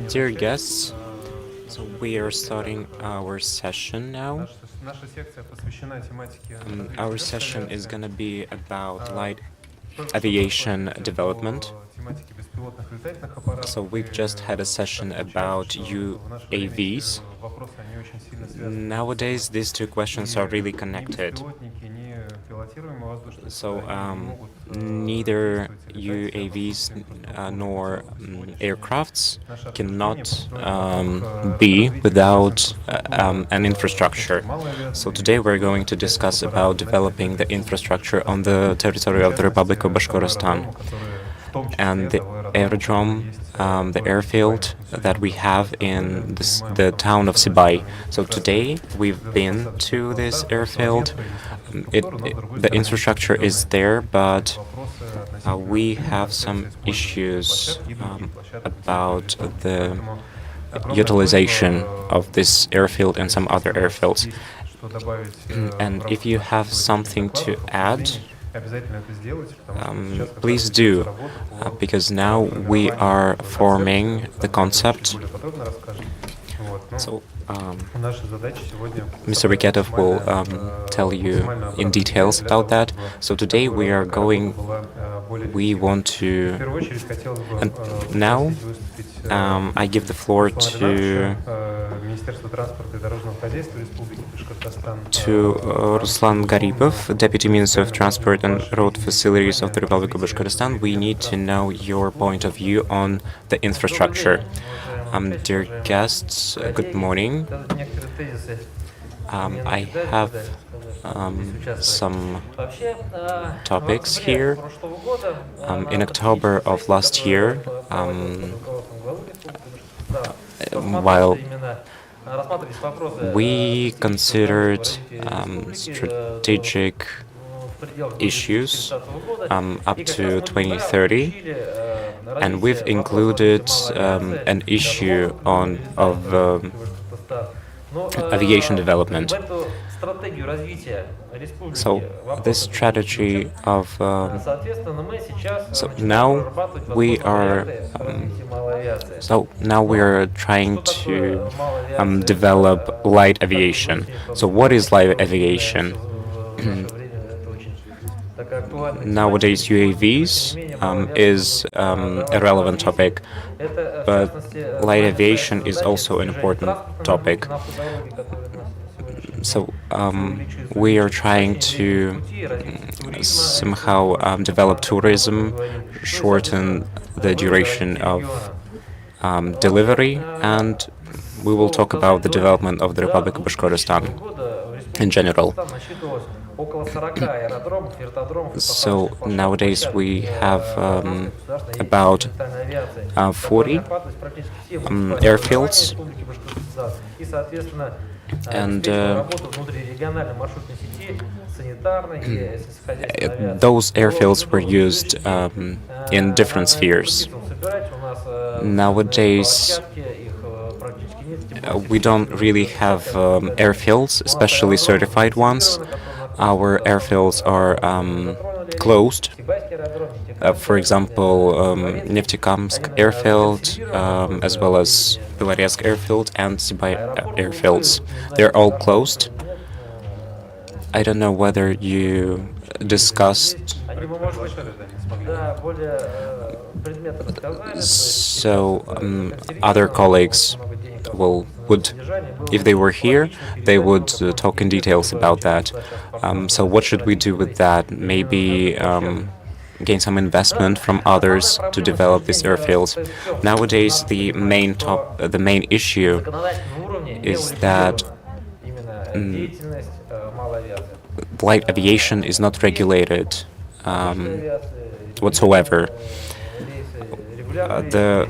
Dear guests, so we are starting our session now. Our session is going to be about light aviation development. So we've just had a session about UAVs. Nowadays, these two questions are really connected. So neither UAVs nor aircrafts cannot be without an infrastructure. So today we're going to discuss about developing the infrastructure on the territory of the Republic of Bashkortostan. And the aerodrome, the airfield that we have in the town of Siai. So today we've been to this airfield. The infrastructure is there, but we have some issues about the utilization of this airfield and some other airfields. And if you have something to add, please do, because now we are forming the concept. So Mr. Riketov will tell you in details about that. So today we want to, and now I give the floor to Ruslan Garipov, Deputy Minister of Transport and Road Facilities of the Republic of Bashkortostan. We need to know your point of view on the infrastructure. Dear guests, good morning. I have some topics here. In October of last year, while we considered strategic issues up to 2030, and we've included an issue of aviation development. So this strategy of now we are trying to develop light aviation. So what is light aviation? Nowadays, UAVs is a relevant topic, but light aviation is also an important topic. So we are trying to somehow develop tourism, shorten the duration of delivery, and we will talk about the development of the Republic of Bashkortostan in general. So nowadays we have about 40 airfields, and those airfields were used in different spheres. Nowadays we don't really have airfields, especially certified ones. Our airfields are closed. For example, Neftekamsk airfield, as well as Beloretsk airfield and Siai airfields. They're all closed. I don't know whether you discussed. So other colleagues would, if they were here, they would talk in details about that. So what should we do with that? Maybe gain some investment from others to develop these airfields. Nowadays, the main issue is that light aviation is not regulated whatsoever. The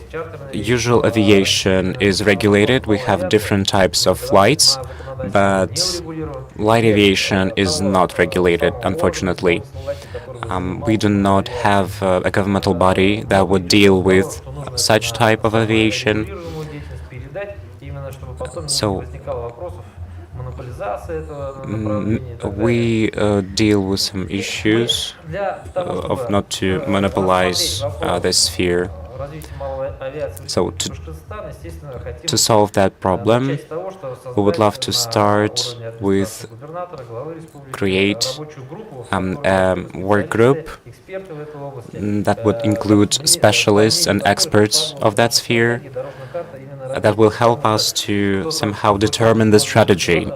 usual aviation is regulated. We have different types of flights, but light aviation is not regulated, unfortunately. We do not have a governmental body that would deal with such type of aviation. So we deal with some issues of not to monopolize this sphere. So to solve that problem, we would love to start with create a work group that would include specialists and experts of that sphere that will help us to somehow determine the strategy.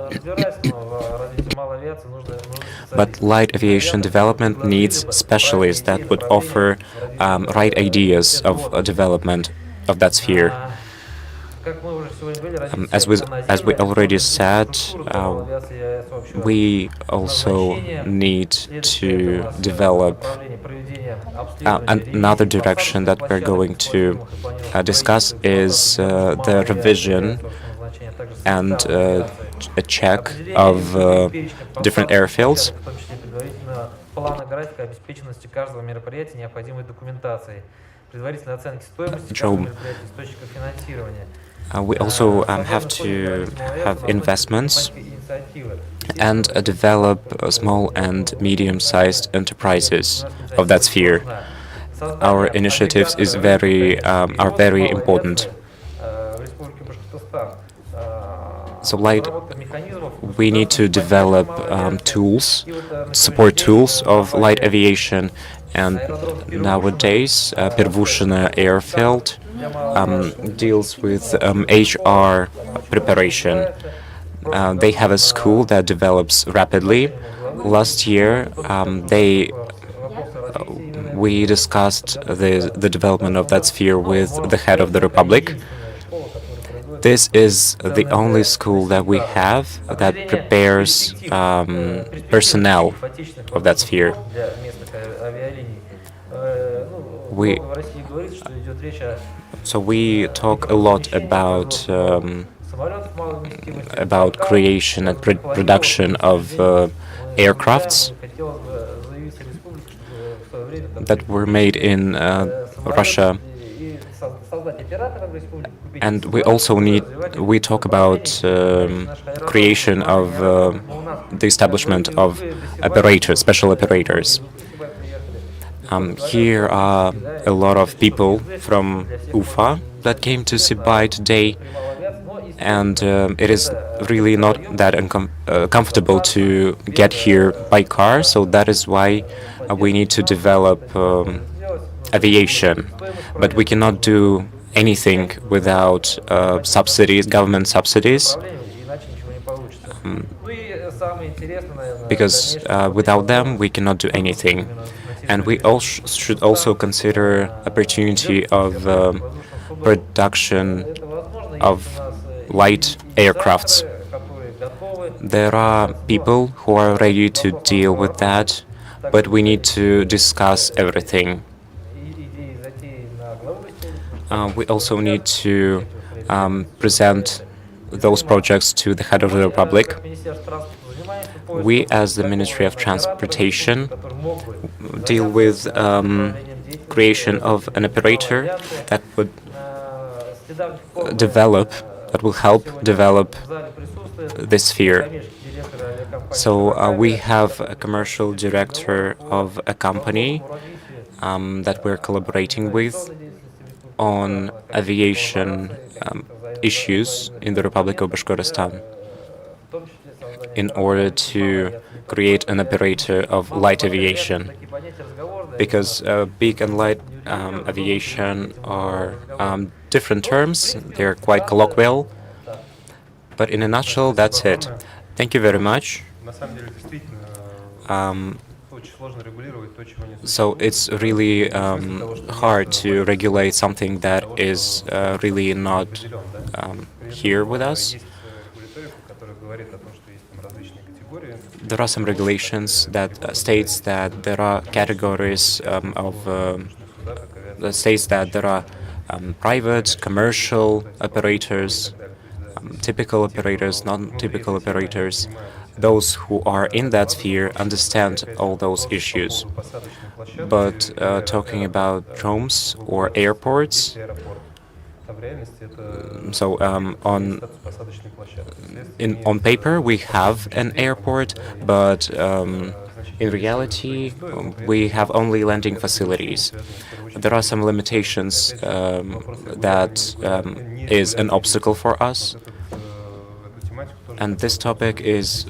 But light aviation development needs specialists that would offer right ideas of development of that sphere. As we already said, we also need to develop another direction that we're going to discuss is the revision and a check of different airfields. So, we also have to have investments and develop small and medium-sized enterprises of that sphere. Our initiatives are very important. So, we need to develop support tools of light aviation, and nowadays, Pervushina Airfield deals with HR preparation. They have a school that develops rapidly. Last year, we discussed the development of that sphere with the head of the republic. This is the only school that we have that prepares personnel of that sphere. We talk a lot about creation and production of aircrafts that were made in Russia. And we talk about creation of the establishment of special operators. Here are a lot of people from Ufa that came to Siai today, and it is really not that comfortable to get here by car, so that is why we need to develop aviation. But we cannot do anything without government subsidies, because without them we cannot do anything. And we should also consider opportunity of production of light aircrafts. There are people who are ready to deal with that, but we need to discuss everything. We also need to present those projects to the head of the republic. We, as the Ministry of Transportation, deal with creation of an operator that would will help develop this sphere. So we have a commercial director of a company that we're collaborating with on aviation issues in the Republic of Bashkortostan in order to create an operator of light aviation. Because big and light aviation are different terms, they're quite colloquial, but in a nutshell, that's it. Thank you very much. So it's really hard to regulate something that is really not here with us. There are some regulations that states that there are categories that states that there are private, commercial operators, typical operators, non-typical operators. Those who are in that sphere understand all those issues. But talking about drones or airports, So on paper we have an airport, but in reality we have only landing facilities. There are some limitations that is an obstacle for us, and this topic is,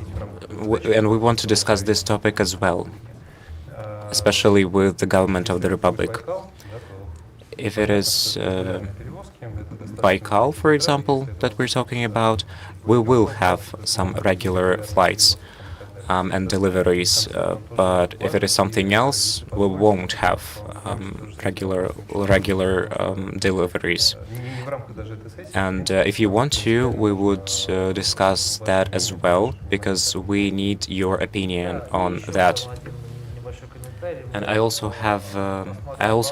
and we want to discuss this topic as well, especially with the government of the Republic. If it is Baikal, for example, that we're talking about, we will have some regular flights and deliveries, but if it is something else, we won't have regular deliveries. And if you want to, we would discuss that as well, because we need your opinion on that. And I also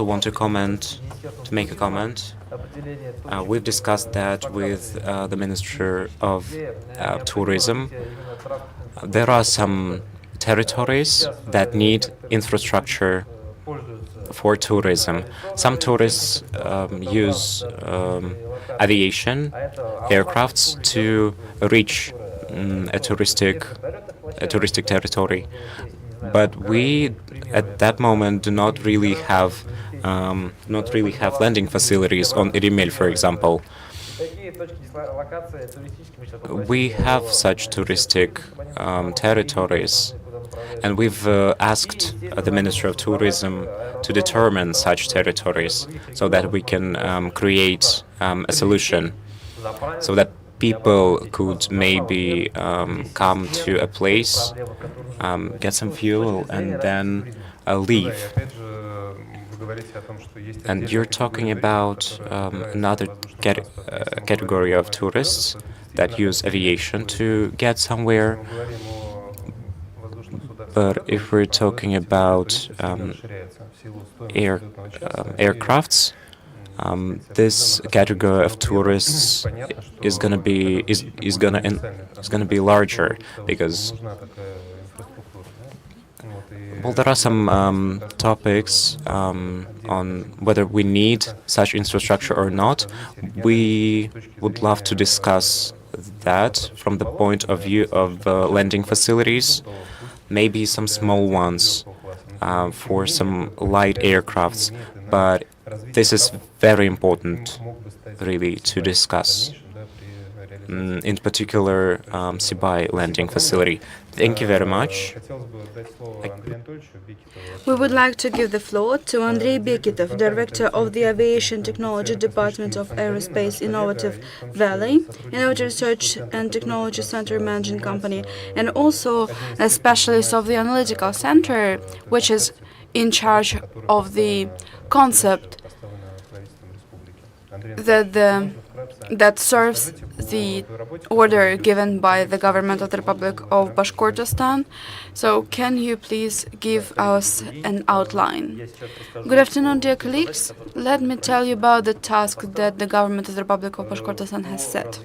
want to make a comment. We've discussed that with the Minister of Tourism. There are some territories that need infrastructure for tourism. Some tourists use aviation aircrafts to reach a touristic territory. But we, at that moment, do not really have landing facilities on Irimel, for example. We have such touristic territories, and we've asked the Ministry of Tourism to determine such territories so that we can create a solution, so that people could maybe come to a place, get some fuel, and then leave. And you're talking about another category of tourists that use aviation to get somewhere. But if we're talking about aircrafts, this category of tourists is gonna be larger, because there are some topics on whether we need such infrastructure or not. We would love to discuss that from the point of view of landing facilities, maybe some small ones for some light aircrafts, but this is very important, really, to discuss. In particular, Sibai landing facility. Thank you very much. We would like to give the floor to Andrei Beketov, Director of the Aviation Technology Department of Aerospace Innovative Valley, Innovative Research and Technology Center Managing Company, and also a specialist of the Analytical Center, which is in charge of the concept that serves the order given by the government of the Republic of Bashkortostan. So can you please give us an outline? Good afternoon, dear colleagues. Let me tell you about the task that the government of the Republic of Bashkortostan has set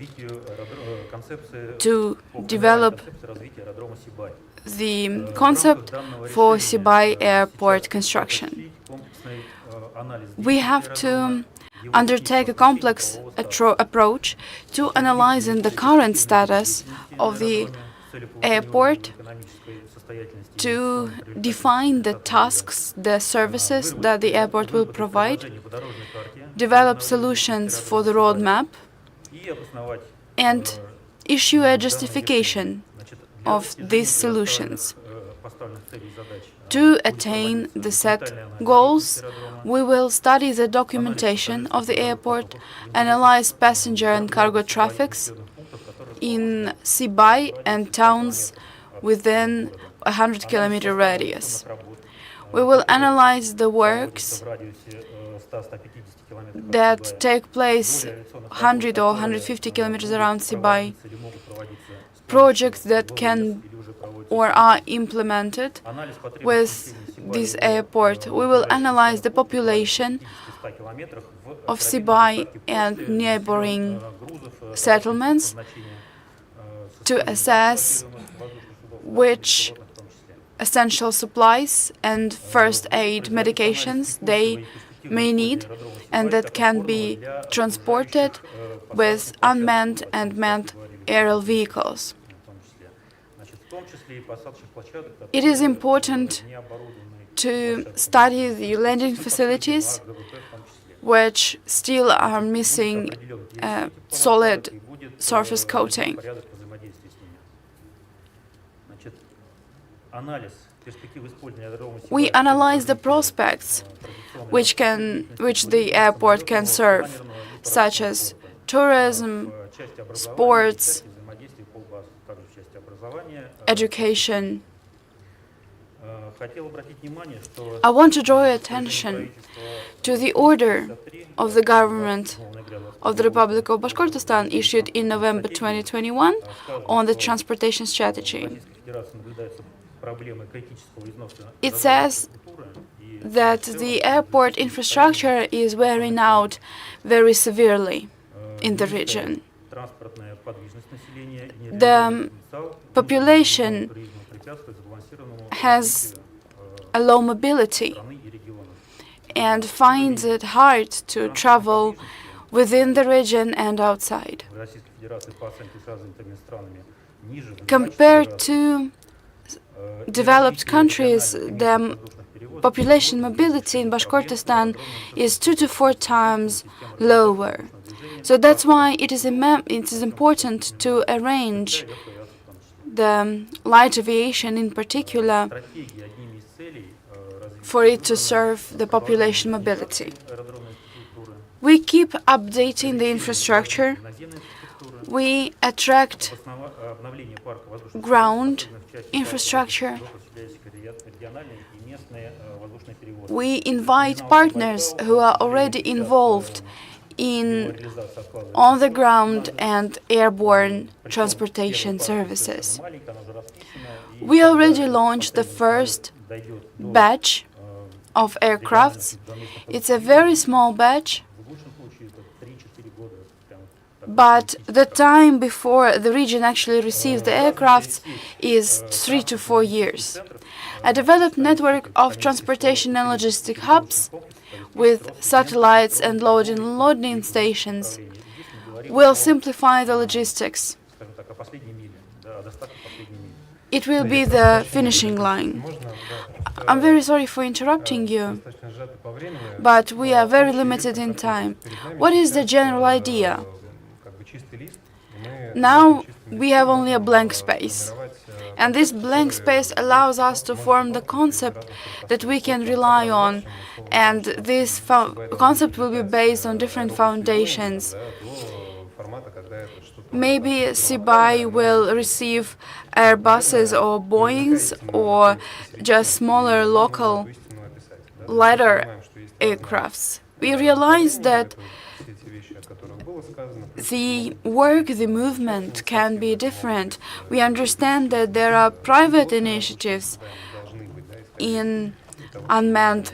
to develop the concept for Sibai airport construction. We have to undertake a complex approach to analyzing the current status of the airport, to define the tasks, the services that the airport will provide, develop solutions for the roadmap, and issue a justification of these solutions. To attain the set goals, we will study the documentation of the airport, analyze passenger and cargo traffics in Sibai and towns within a 100-kilometer radius. We will analyze the works that take place 100 or 150 kilometers around Sibai, projects that can or are implemented with this airport. We will analyze the population of Sibai and neighboring settlements to assess which essential supplies and first aid medications they may need and that can be transported with unmanned and manned aerial vehicles. It is important to study the landing facilities which still are missing solid surface coating. We analyze the prospects which the airport can serve, such as tourism, sports, education. I want to draw your attention to the order of the government of the Republic of Bashkortostan issued in November 2021 on the transportation strategy. It says that the airport infrastructure is wearing out very severely in the region. The population has a low mobility and finds it hard to travel within the region and outside. Compared to developed countries, the population mobility in Bashkortostan is 2 to 4 times lower. So that's why it is important to arrange the light aviation in particular for it to serve the population mobility. We keep updating the infrastructure. We attract ground infrastructure. We invite partners who are already involved in on-the-ground and airborne transportation services. We already launched the first batch of aircrafts. It's a very small batch, but the time before the region actually receives the aircrafts is 3 to 4 years. A developed network of transportation and logistic hubs with satellites and loading and unloading stations will simplify the logistics. It will be the finishing line. I'm very sorry for interrupting you, but we are very limited in time. What is the general idea? Now we have only a blank space, and this blank space allows us to form the concept that we can rely on, and this concept will be based on different foundations. Maybe Siai will receive Airbuses or Boeings or just smaller local lighter aircrafts. We realize that the work, the movement can be different. We understand that there are private initiatives in unmanned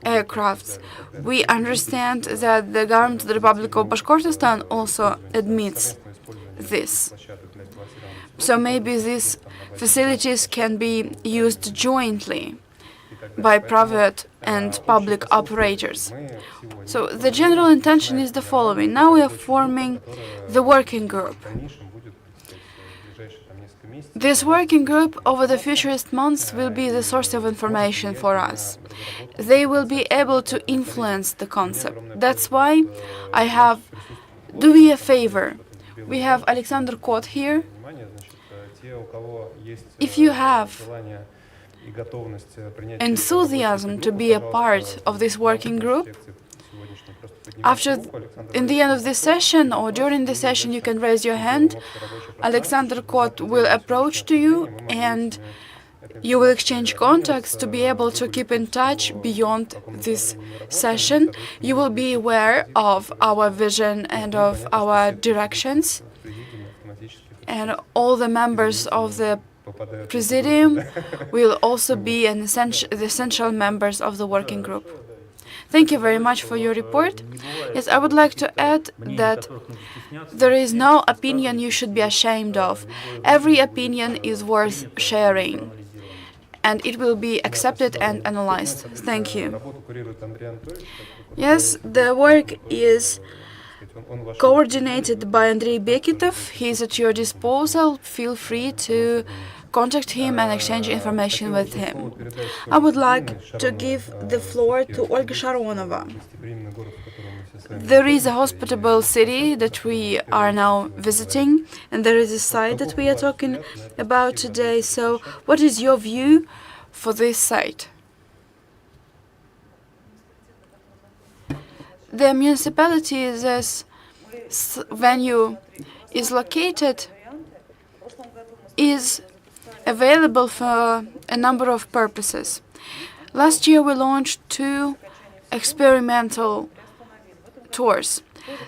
aircrafts. We understand that the government of the Republic of Bashkortostan also admits this. So maybe these facilities can be used jointly by private and public operators. So the general intention is the following. Now we are forming the working group. This working group over the futurist months will be the source of information for us. They will be able to influence the concept. That's why do me a favor. We have Alexander Kot here. If you have enthusiasm to be a part of this working group, in the end of this session or during the session, you can raise your hand. Alexander Kot will approach to you and you will exchange contacts to be able to keep in touch beyond this session. You will be aware of our vision and of our directions, and all the members of the Presidium will also be the essential members of the working group. Thank you very much for your report. Yes, I would like to add that there is no opinion you should be ashamed of. Every opinion is worth sharing. and it will be accepted and analyzed. Thank you. Yes, the work is coordinated by Andrei Beketov. He is at your disposal. Feel free to contact him and exchange information with him. I would like to give the floor to Olga Sharonova. There is a hospitable city that we are now visiting, and there is a site that we are talking about today. So, what is your view for this site? The municipality's venue is located, is available for a number of purposes. Last year we launched 2 experimental tours.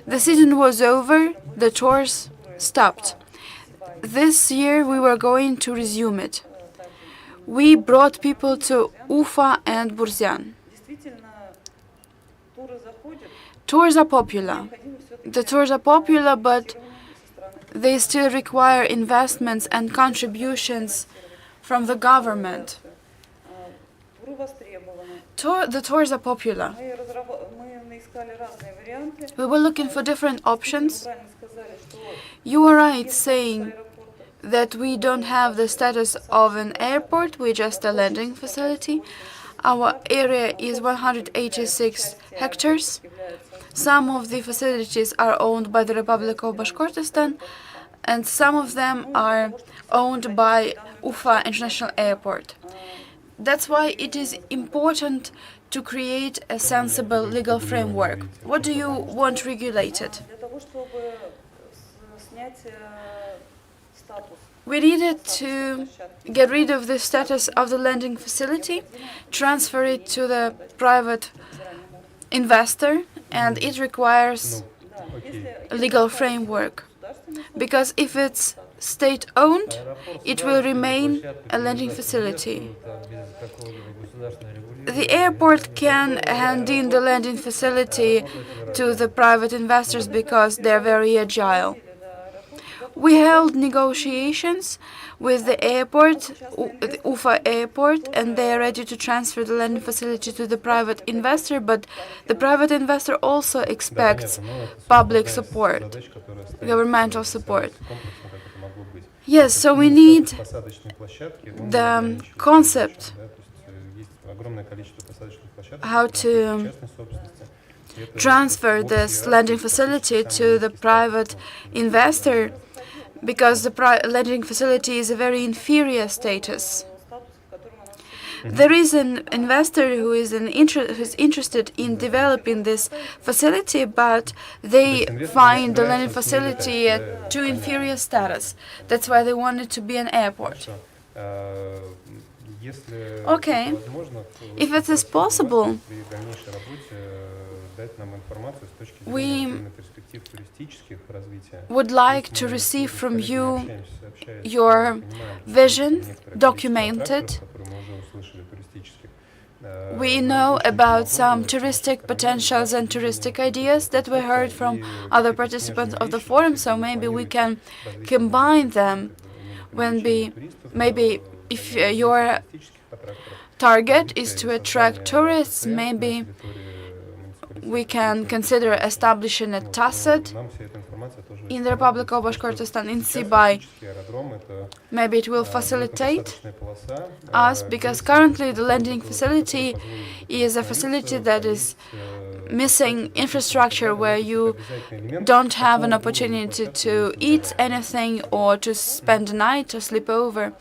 The season was over, the tours stopped. This year we were going to resume it. We brought people to Ufa and Burzyan. Tours are popular. The tours are popular, but they still require investments and contributions from the government. The tours are popular. We were looking for different options. You were right saying that we don't have the status of an airport, we're just a landing facility. Our area is 186 hectares. Some of the facilities are owned by the Republic of Bashkortostan, and some of them are owned by Ufa International Airport. That's why it is important to create a sensible legal framework. What do you want regulated? We needed to get rid of the status of the landing facility, transfer it to the private investor, and it requires a legal framework. Because if it's state-owned, it will remain a landing facility. The airport can hand in the landing facility to the private investors because they're very agile. We held negotiations with the airport, the Ufa airport, and they are ready to transfer the landing facility to the private investor, but the private investor also expects public support, governmental support. Yes, so we need the concept how to transfer this landing facility to the private investor, because the landing facility is a very inferior status. There is an investor who is who's interested in developing this facility, but they find the landing facility at too inferior status. That's why they want it to be an airport. Okay, if it is possible, we would like to receive from you your vision documented. We know about some touristic potentials and touristic ideas that we heard from other participants of the forum, so maybe we can combine them when maybe if your target is to attract tourists, maybe we can consider establishing a TASED in the Republic of Bashkortostan, in Siai. Maybe it will facilitate us, because currently the landing facility is a facility that is missing infrastructure, where you don't have an opportunity to eat anything or to spend the night or sleep over.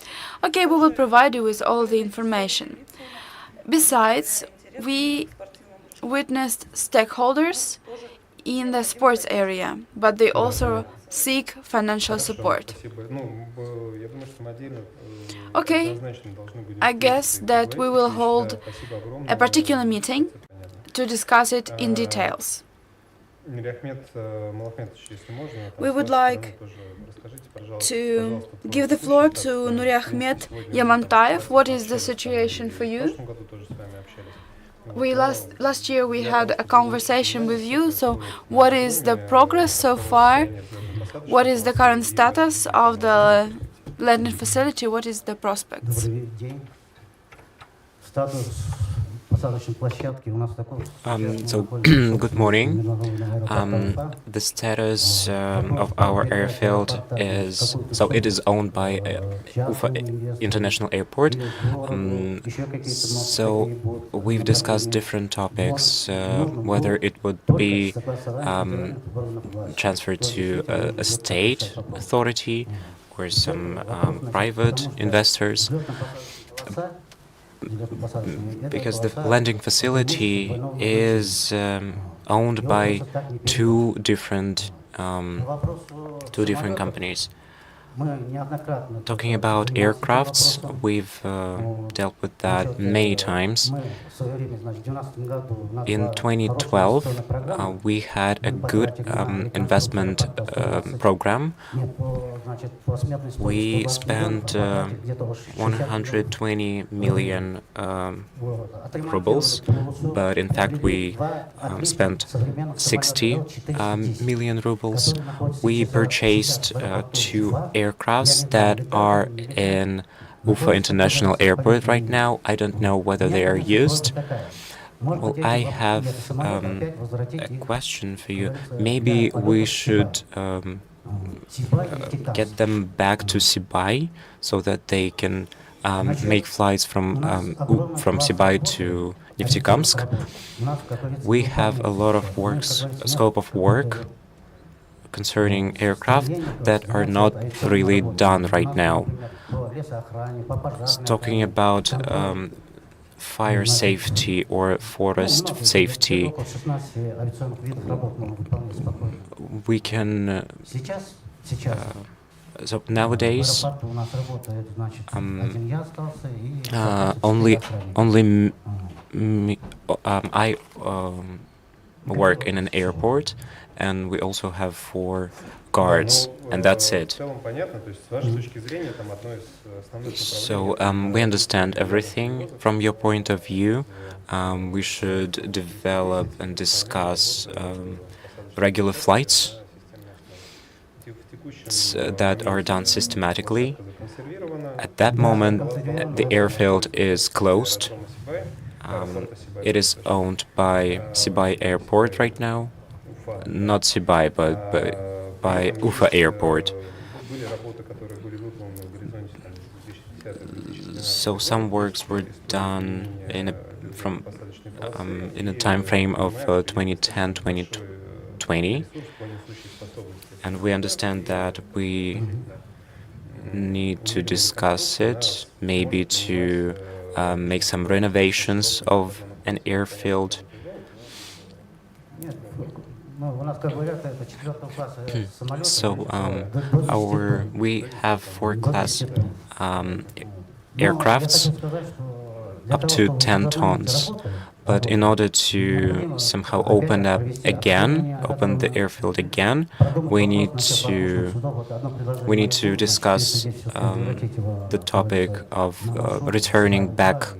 Okay, we will provide you with all the information. Besides, we witnessed stakeholders in the sports area, but they also seek financial support. Okay, I guess that we will hold a particular meeting to discuss it in details. We would like to give the floor to Nuri Ahmed Yamantayev. What is the situation for you? Last year we had a conversation with you, so what is the progress so far? What is the current status of the landing facility? What is the prospects? Good morning. The status of our airfield is, so it is owned by Ufa International Airport. So we've discussed different topics, whether it would be transferred to a state authority or some private investors, because the landing facility is owned by two different companies. Talking about aircrafts, we've dealt with that many times. In 2012, we had a good investment program. We spent 120 million rubles, but in fact we spent 60 million rubles. We purchased two aircrafts that are in Ufa International Airport right now. I don't know whether they are used. Well, I have a question for you. Maybe we should get them back to Sibai so that they can make flights from Sibai to Neftekamsk. We have a lot of scope of work concerning aircraft that are not really done right now. Talking about fire safety or forest safety, we can so nowadays I work in an airport, and we also have 4 guards, and that's it. So we understand everything. From your point of view, we should develop and discuss regular flights that are done systematically. At that moment, the airfield is closed. It is owned by Sibai Airport right now. Not Sibai, but by Ufa Airport. So some works were done in a time frame of 2010-2020, and we understand that we need to discuss it, maybe to make some renovations of an airfield. So we have 4-class aircrafts up to 10 tons. But in order to somehow open the airfield again, we need to discuss the topic of returning back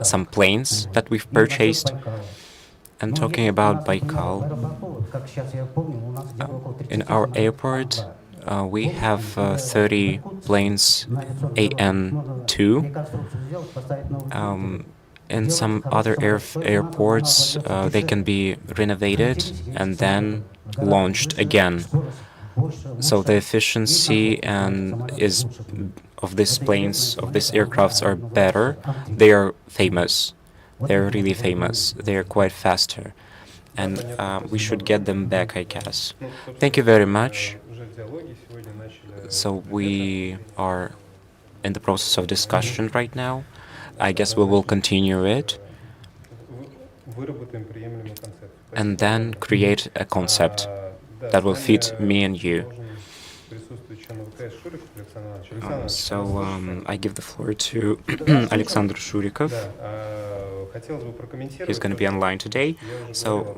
some planes that we've purchased. And talking about Baikal, in our airport, we have 30 planes AN2. In some other airports, they can be renovated and then launched again. So the efficiency of these aircrafts are better. They are famous. They're really famous. They're quite faster. And we should get them back, I guess. Thank you very much. So we are in the process of discussion right now. I guess we will continue it and then create a concept that will fit me and you. So I give the floor to Alexander Shurikov. He's going to be online today. So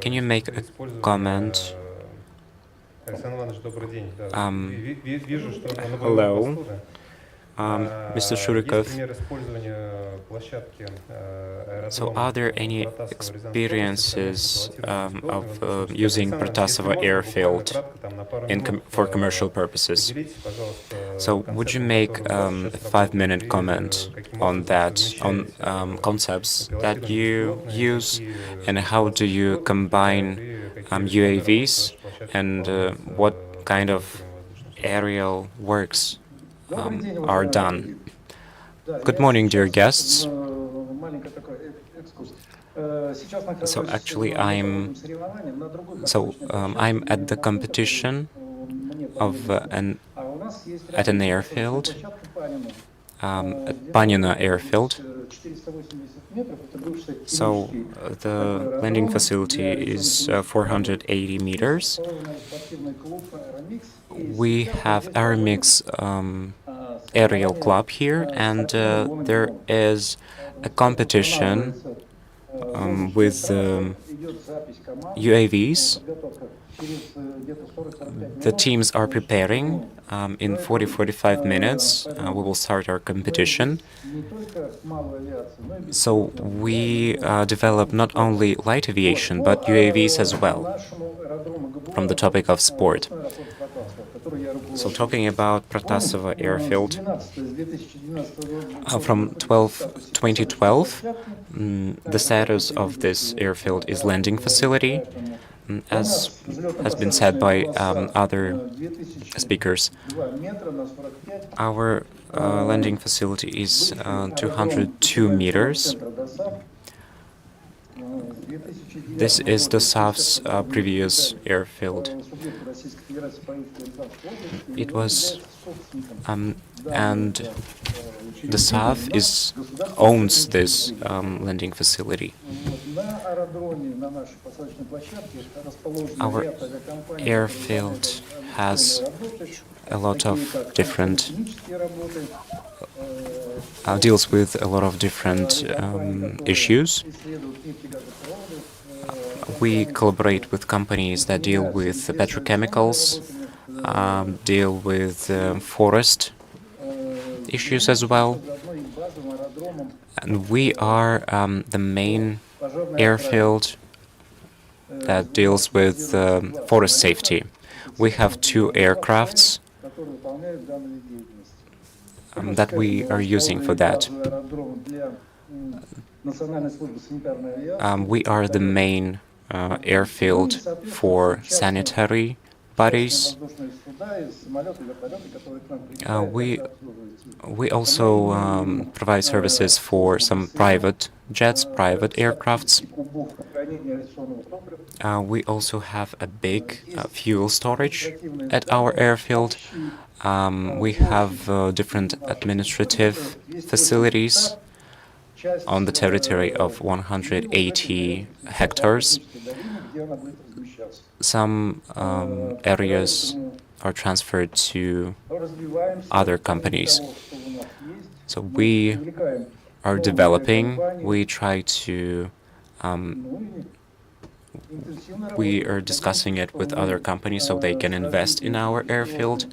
can you make a comment? Hello. Mr. Shurikov, so are there any experiences of using Protasova airfield for commercial purposes? So would you make a 5-minute comment on that, on concepts that you use, and how do you combine UAVs, and what kind of aerial works are done? Good morning, dear guests. So actually, I'm at the competition of at an airfield, at Panina airfield. So the landing facility is 480 meters. We have Aeromix aerial club here, and there is a competition with UAVs. The teams are preparing. In 40-45 minutes, we will start our competition. So we develop not only light aviation, but UAVs as well, from the topic of sport. So talking about Protasova airfield, from 2012, the status of this airfield is landing facility, as has been said by other speakers. Our landing facility is 202 meters. This is the SAF's previous airfield. It was, and the SAF owns this landing facility. Our airfield has a lot of different deals with a lot of different issues. We collaborate with companies that deal with petrochemicals, deal with forest issues as well. And we are the main airfield that deals with forest safety. We have 2 aircrafts that we are using for that. We are the main airfield for sanitary bodies. We also provide services for some private jets, private aircrafts. We also have a big fuel storage at our airfield. We have different administrative facilities on the territory of 180 hectares. Some areas are transferred to other companies. So we are developing, we try to, we are discussing it with other companies so they can invest in our airfield.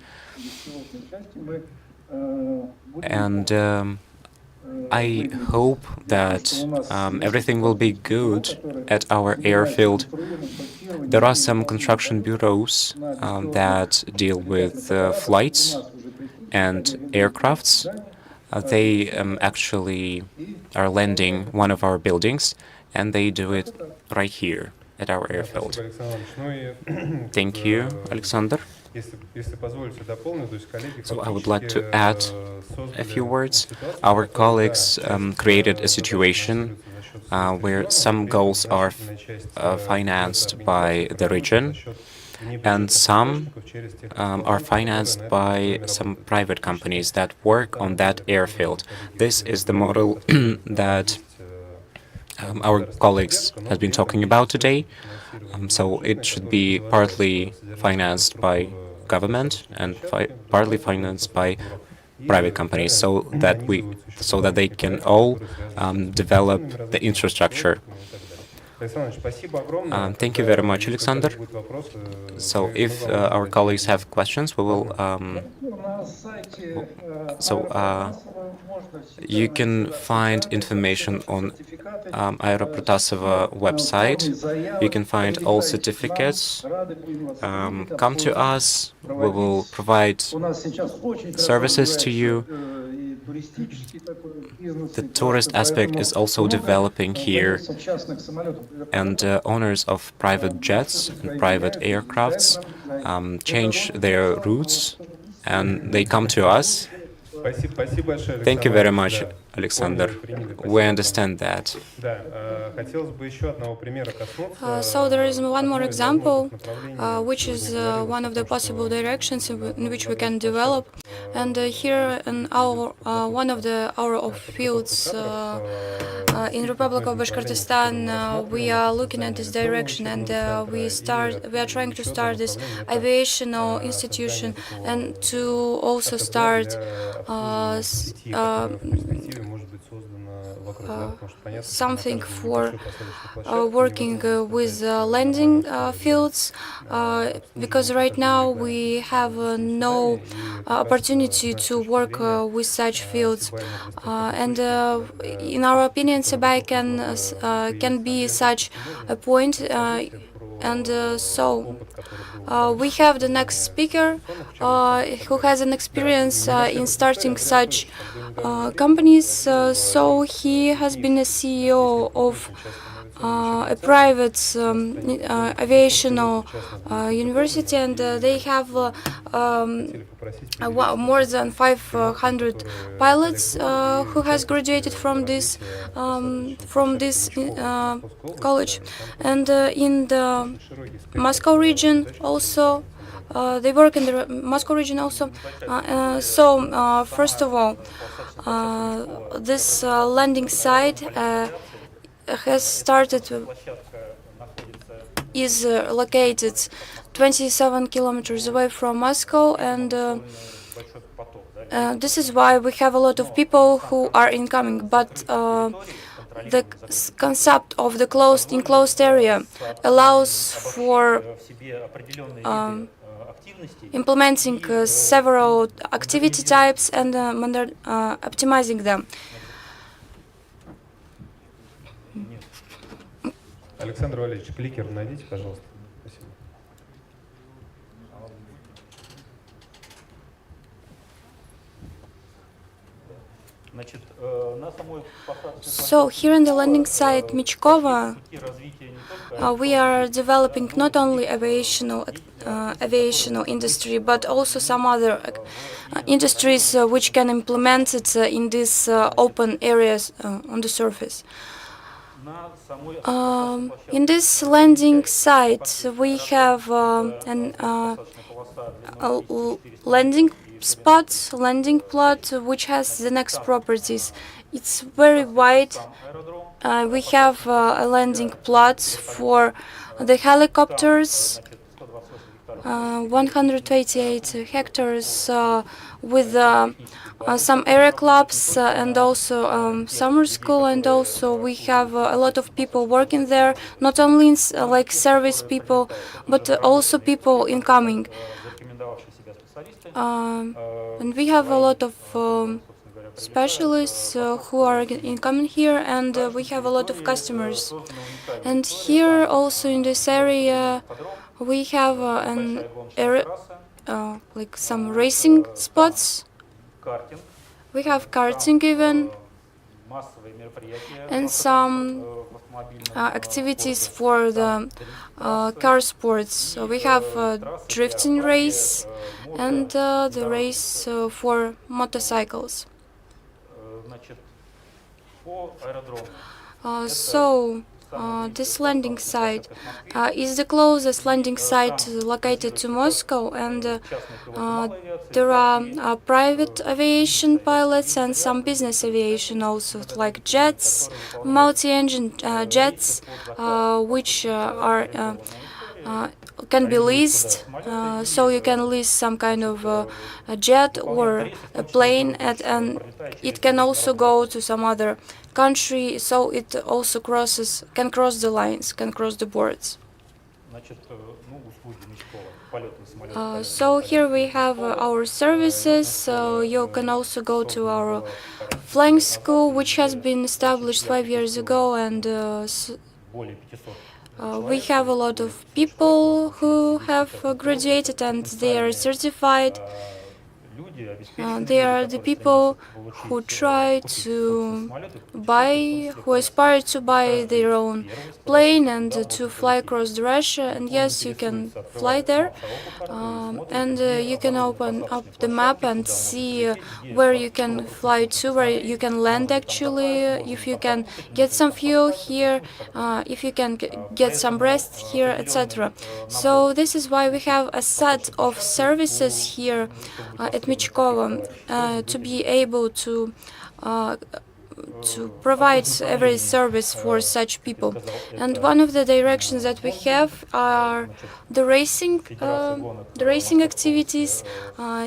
And I hope that everything will be good at our airfield. There are some construction bureaus that deal with flights and aircrafts. They actually are landing one of our buildings, and they do it right here at our airfield. Thank you, Alexander. So I would like to add a few words. Our colleagues created a situation where some goals are financed by the region, and some are financed by some private companies that work on that airfield. This is the model that our colleagues have been talking about today. So it should be partly financed by government and partly financed by private companies, so that they can all develop the infrastructure. Thank you very much, Alexander. So if our colleagues have questions, we will. So you can find information on Aeroprotasova website. You can find all certificates. Come to us. We will provide services to you. The tourist aspect is also developing here, and owners of private jets and private aircrafts change their routes, and they come to us. Thank you very much, Alexander. We understand that. So there is one more example, which is one of the possible directions in which we can develop. And here in our one of our fields in Republic of Bashkortostan, we are looking at this direction, and we are trying to start this aviational institution and to also start something for working with landing fields, because right now we have no opportunity to work with such fields, and in our opinion, Siai can be such a point, and so we have the next speaker who has an experience in starting such companies. So he has been a CEO of a private aviational university, and they have more than 500 pilots who has graduated from this college, and in the Moscow region also. They work in the Moscow region also. So first of all, this landing site has started, is located 27 kilometers away from Moscow, and this is why we have a lot of people who are incoming. But the concept of the enclosed area allows for implementing several activity types and optimizing them. Александр Валерьевич, кликер найдите, пожалуйста. Спасибо. So here in the landing site Michkova, we are developing not only aviational industry, but also some other industries which can implement it in these open areas on the surface. In this landing site, we have a landing plot, which has the next properties. It's very wide. We have a landing plot for the helicopters, 128 hectares, with some area clubs and also summer school, and also we have a lot of people working there, not only like service people, but also people incoming. And we have a lot of specialists who are incoming here, and we have a lot of customers. And here also in this area we have an area like some racing spots. We have karting even, and some activities for the car sports. So we have drifting race and the race for motorcycles. This landing site is the closest landing site located to Moscow, and there are private aviation pilots and some business aviation also, like jets, multi-engine jets, which are can be leased. So you can lease some kind of a jet or a plane, and it can also go to some other country. So it also can cross the lines, can cross the boards. So here we have our services. So you can also go to our flying school, which has been established 5 years ago, and we have a lot of people who have graduated and they are certified. They are the people who try to who aspire to buy their own plane and to fly across Russia. And yes, you can fly there, and you can open up the map and see where you can fly to, where you can land actually, if you can get some fuel here, if you can get some rest here, etc. So this is why we have a set of services here at Michkova to be able to provide every service for such people. And one of the directions that we have are the racing activities.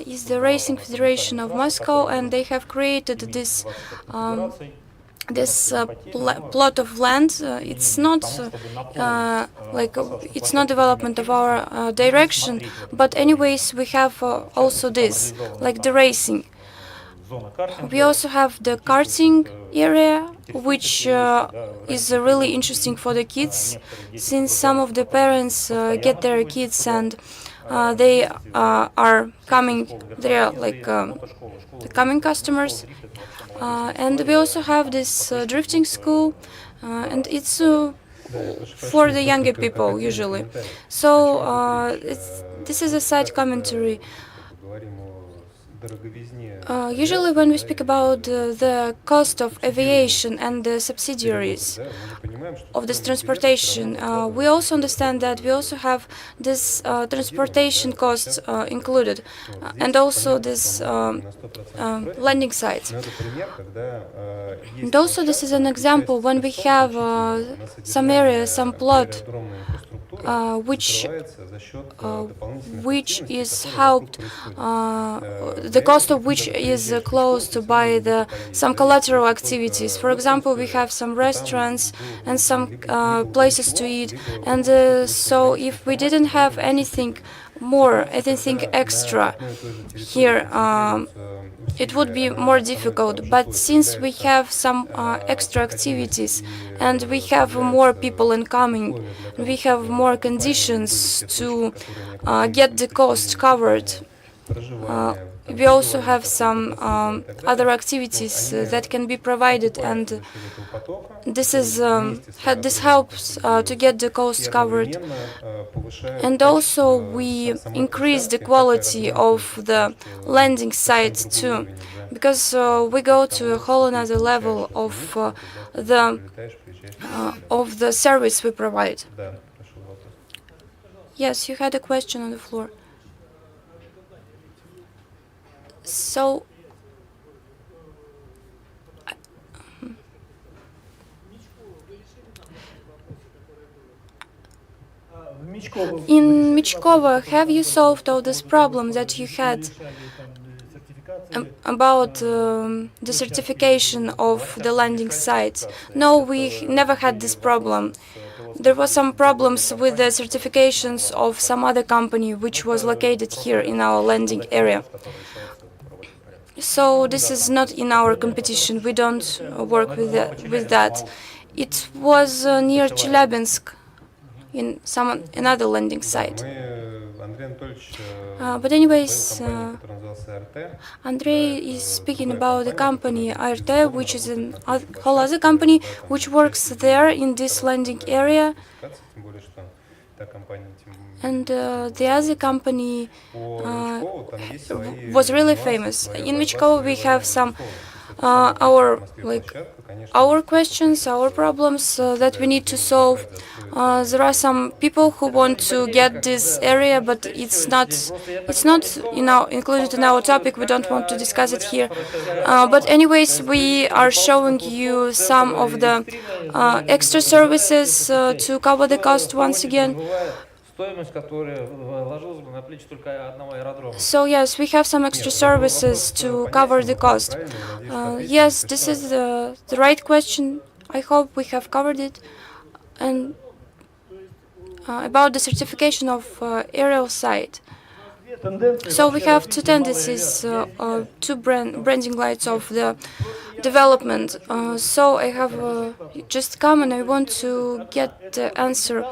Is the Racing Federation of Moscow, and they have created this plot of land. It's not it's not development of our direction, but anyways we have also this, like the racing. We also have the karting area, which is really interesting for the kids, since some of the parents get their kids and they are coming, they are like the coming customers. And we also have this drifting school, and it's for the younger people usually. So this is a side commentary. Usually when we speak about the cost of aviation and the subsidiaries of this transportation, we also understand that we also have this transportation costs included, and also this landing sites. And also this is an example when we have some area, some plot which is helped, the cost of which is closed by some collateral activities. For example, we have some restaurants and some places to eat, and so if we didn't have anything more, anything extra here, it would be more difficult. But since we have some extra activities and we have more people incoming, we have more conditions to get the cost covered. We also have some other activities that can be provided, and this helps to get the cost covered. And also we increase the quality of the landing site too, because we go to a whole another level of the service we provide. Yes, you had a question on the floor. So in Michkova, have you solved all these problems that you had about the certification of the landing sites? No, we never had this problem. There were some problems with the certifications of some other company which was located here in our landing area. So this is not in our competition. We don't work with that. It was near Chelyabinsk, in another landing site. But anyways, Andrei is speaking about the company ART, which is a whole other company which works there in this landing area. And the other company was really famous. In Michkova we have some our questions, our problems that we need to solve. There are some people who want to get this area, but it's not included in our topic. We don't want to discuss it here. But anyways, we are showing you some of the extra services to cover the cost once again. So yes, we have some extra services to cover the cost. Yes, this is the right question. I hope we have covered it. And about the certification of aerial site. So we have two tendencies, two branding lights of the development. So I have just come and I want to get the answer.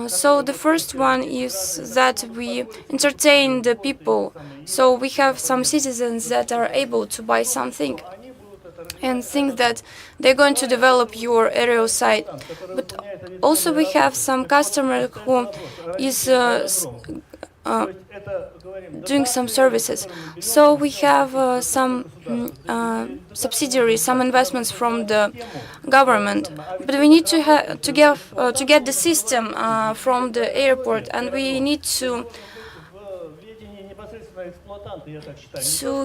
So the first one is that we entertain the people. So we have some citizens that are able to buy something and think that they're going to develop your aerial site. But also we have some customer who is doing some services. So we have some subsidiaries, some investments from the government, but we need to get the system from the airport, and we need to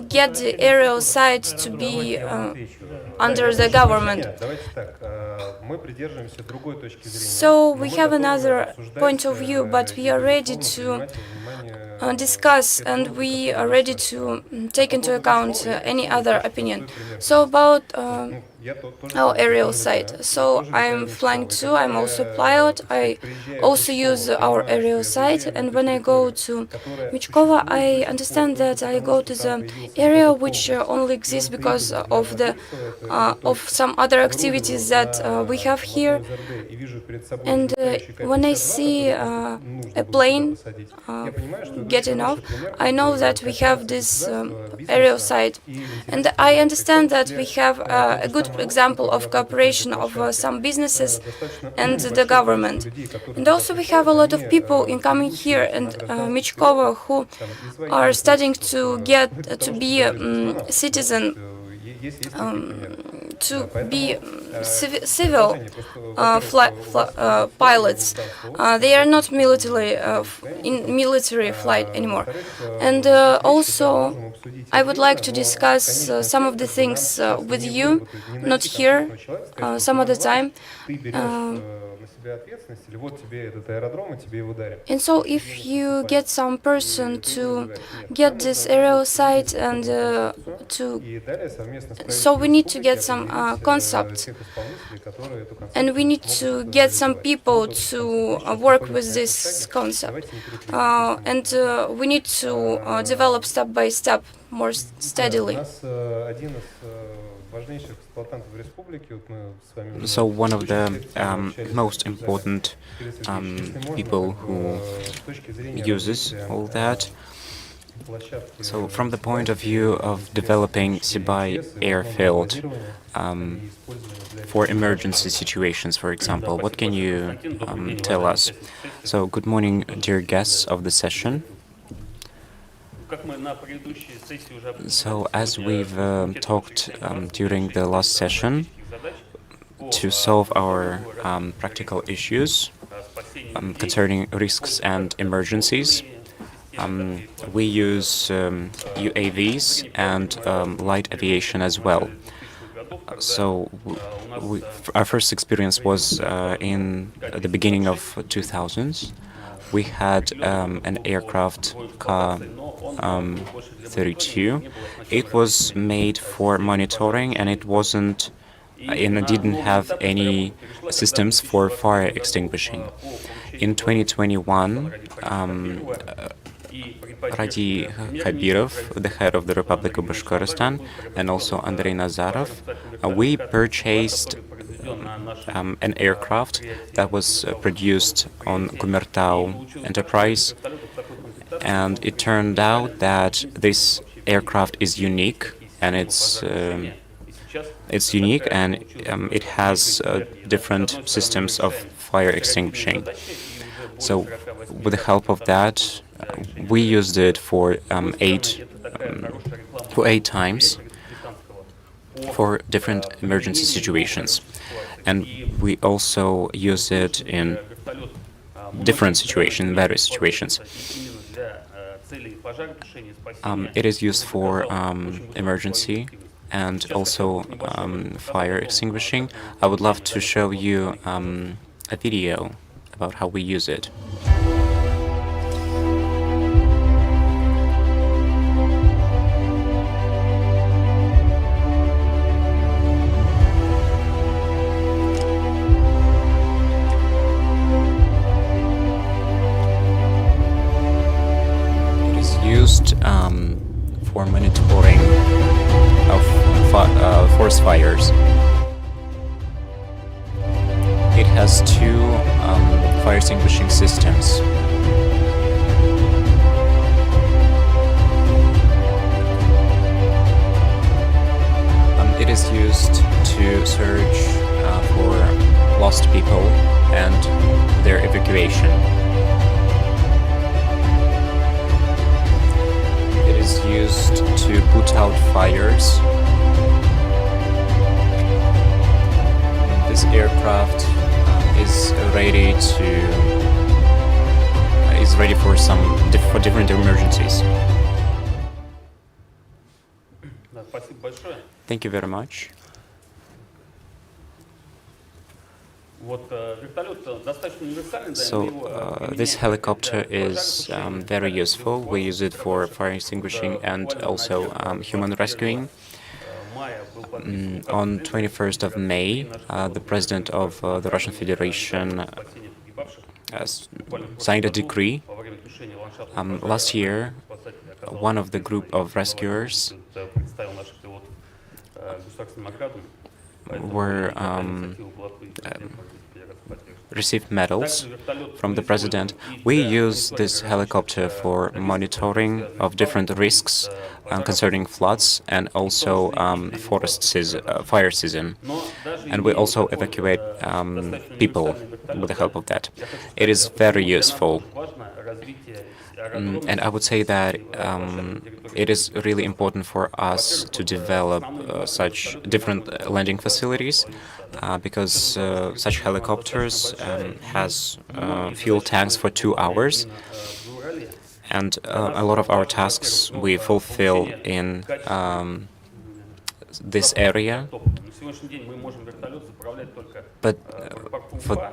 get the aerial site to be under the government. So we have another point of view, but we are ready to discuss and we are ready to take into account any other opinion. So about our aerial site. So I'm flying too, I'm also a pilot, I also use our aerial site, and when I go to Michkova, I understand that I go to the area which only exists because of some other activities that we have here. And when I see a plane getting off, I know that we have this aerial site. And I understand that we have a good example of cooperation of some businesses and the government. And also we have a lot of people in coming here in Michkova who are studying to get to be citizen, to be civil pilots. They are not in military flight anymore. And also, I would like to discuss some of the things with you, not here, some other time. And so if you get some person to get this aerial site and so we need to get some concepts, and we need to get some people to work with this concept, and we need to develop step by step more steadily. So one of the most important people who uses all that. So from the point of view of developing Siai airfield for emergency situations, for example, what can you tell us? So good morning, dear guests of the session. So as we've talked during the last session, to solve our practical issues concerning risks and emergencies, we use UAVs and light aviation as well. So our first experience was in the beginning of 2000s. We had an aircraft Ka-32. It was made for monitoring, and it didn't have any systems for fire extinguishing. In 2021, Radi Khabirov, the head of the Republic of Bashkortostan, and also Andrei Nazarov, we purchased an aircraft that was produced on Kumertau enterprise, and it turned out that this aircraft is unique, and it's unique, and it has different systems of fire extinguishing. So with the help of that, we used it for 8 times for different emergency situations, and we also use it in different situations, various situations. It is used for emergency and also fire extinguishing. I would love to show you a video about how we use it. extinguishes fires. It has two fire extinguishing systems. It is used to search for lost people and their evacuation. It is used to put out fires. This aircraft is ready for different emergencies. Thank you very much. So this helicopter is very useful. We use it for fire extinguishing and also human rescuing. On 21st of May, the President of the Russian Federation signed a decree. Last year, one of the group of rescuers received medals from the President. We use this helicopter for monitoring of different risks concerning floods and also fire season. And we also evacuate people with the help of that. It is very useful. And I would say that it is really important for us to develop such different landing facilities because such helicopters has fuel tanks for 2 hours, and a lot of our tasks we fulfill in this area. But for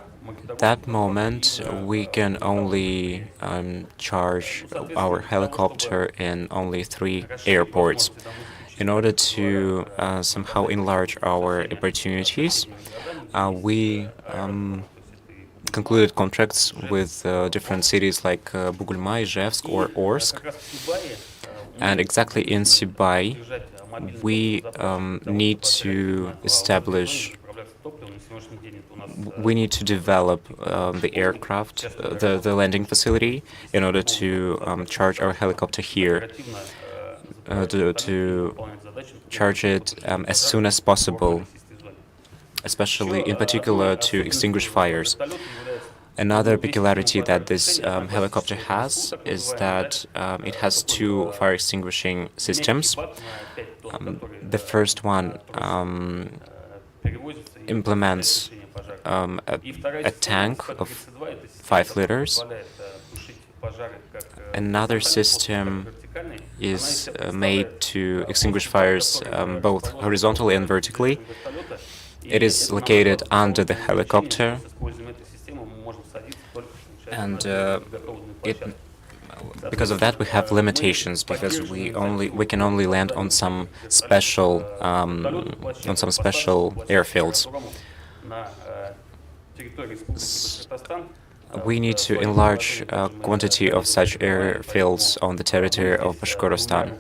that moment, we can only charge our helicopter in only 3 airports. In order to somehow enlarge our opportunities, we concluded contracts with different cities like Bugulma, Ijevsk, or Orsk. And exactly in Sibai, we need to develop the aircraft, the landing facility, in order to charge our helicopter here, to charge it as soon as possible, especially in particular to extinguish fires. Another peculiarity that this helicopter has is that it has 2 fire extinguishing systems. The first one implements a tank of 5 liters. Another system is made to extinguish fires both horizontally and vertically. It is located under the helicopter, and because of that we have limitations, because we can only land on some special airfields. We need to enlarge quantity of such airfields on the territory of Bashkortostan.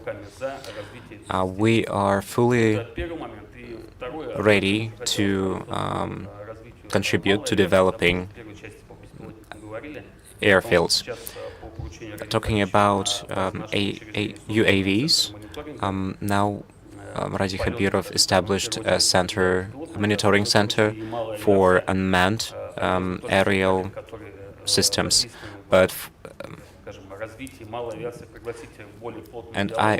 We are fully ready to contribute to developing airfields. Talking about UAVs, now Radi Khabirov established a monitoring center for unmanned aerial systems, but and I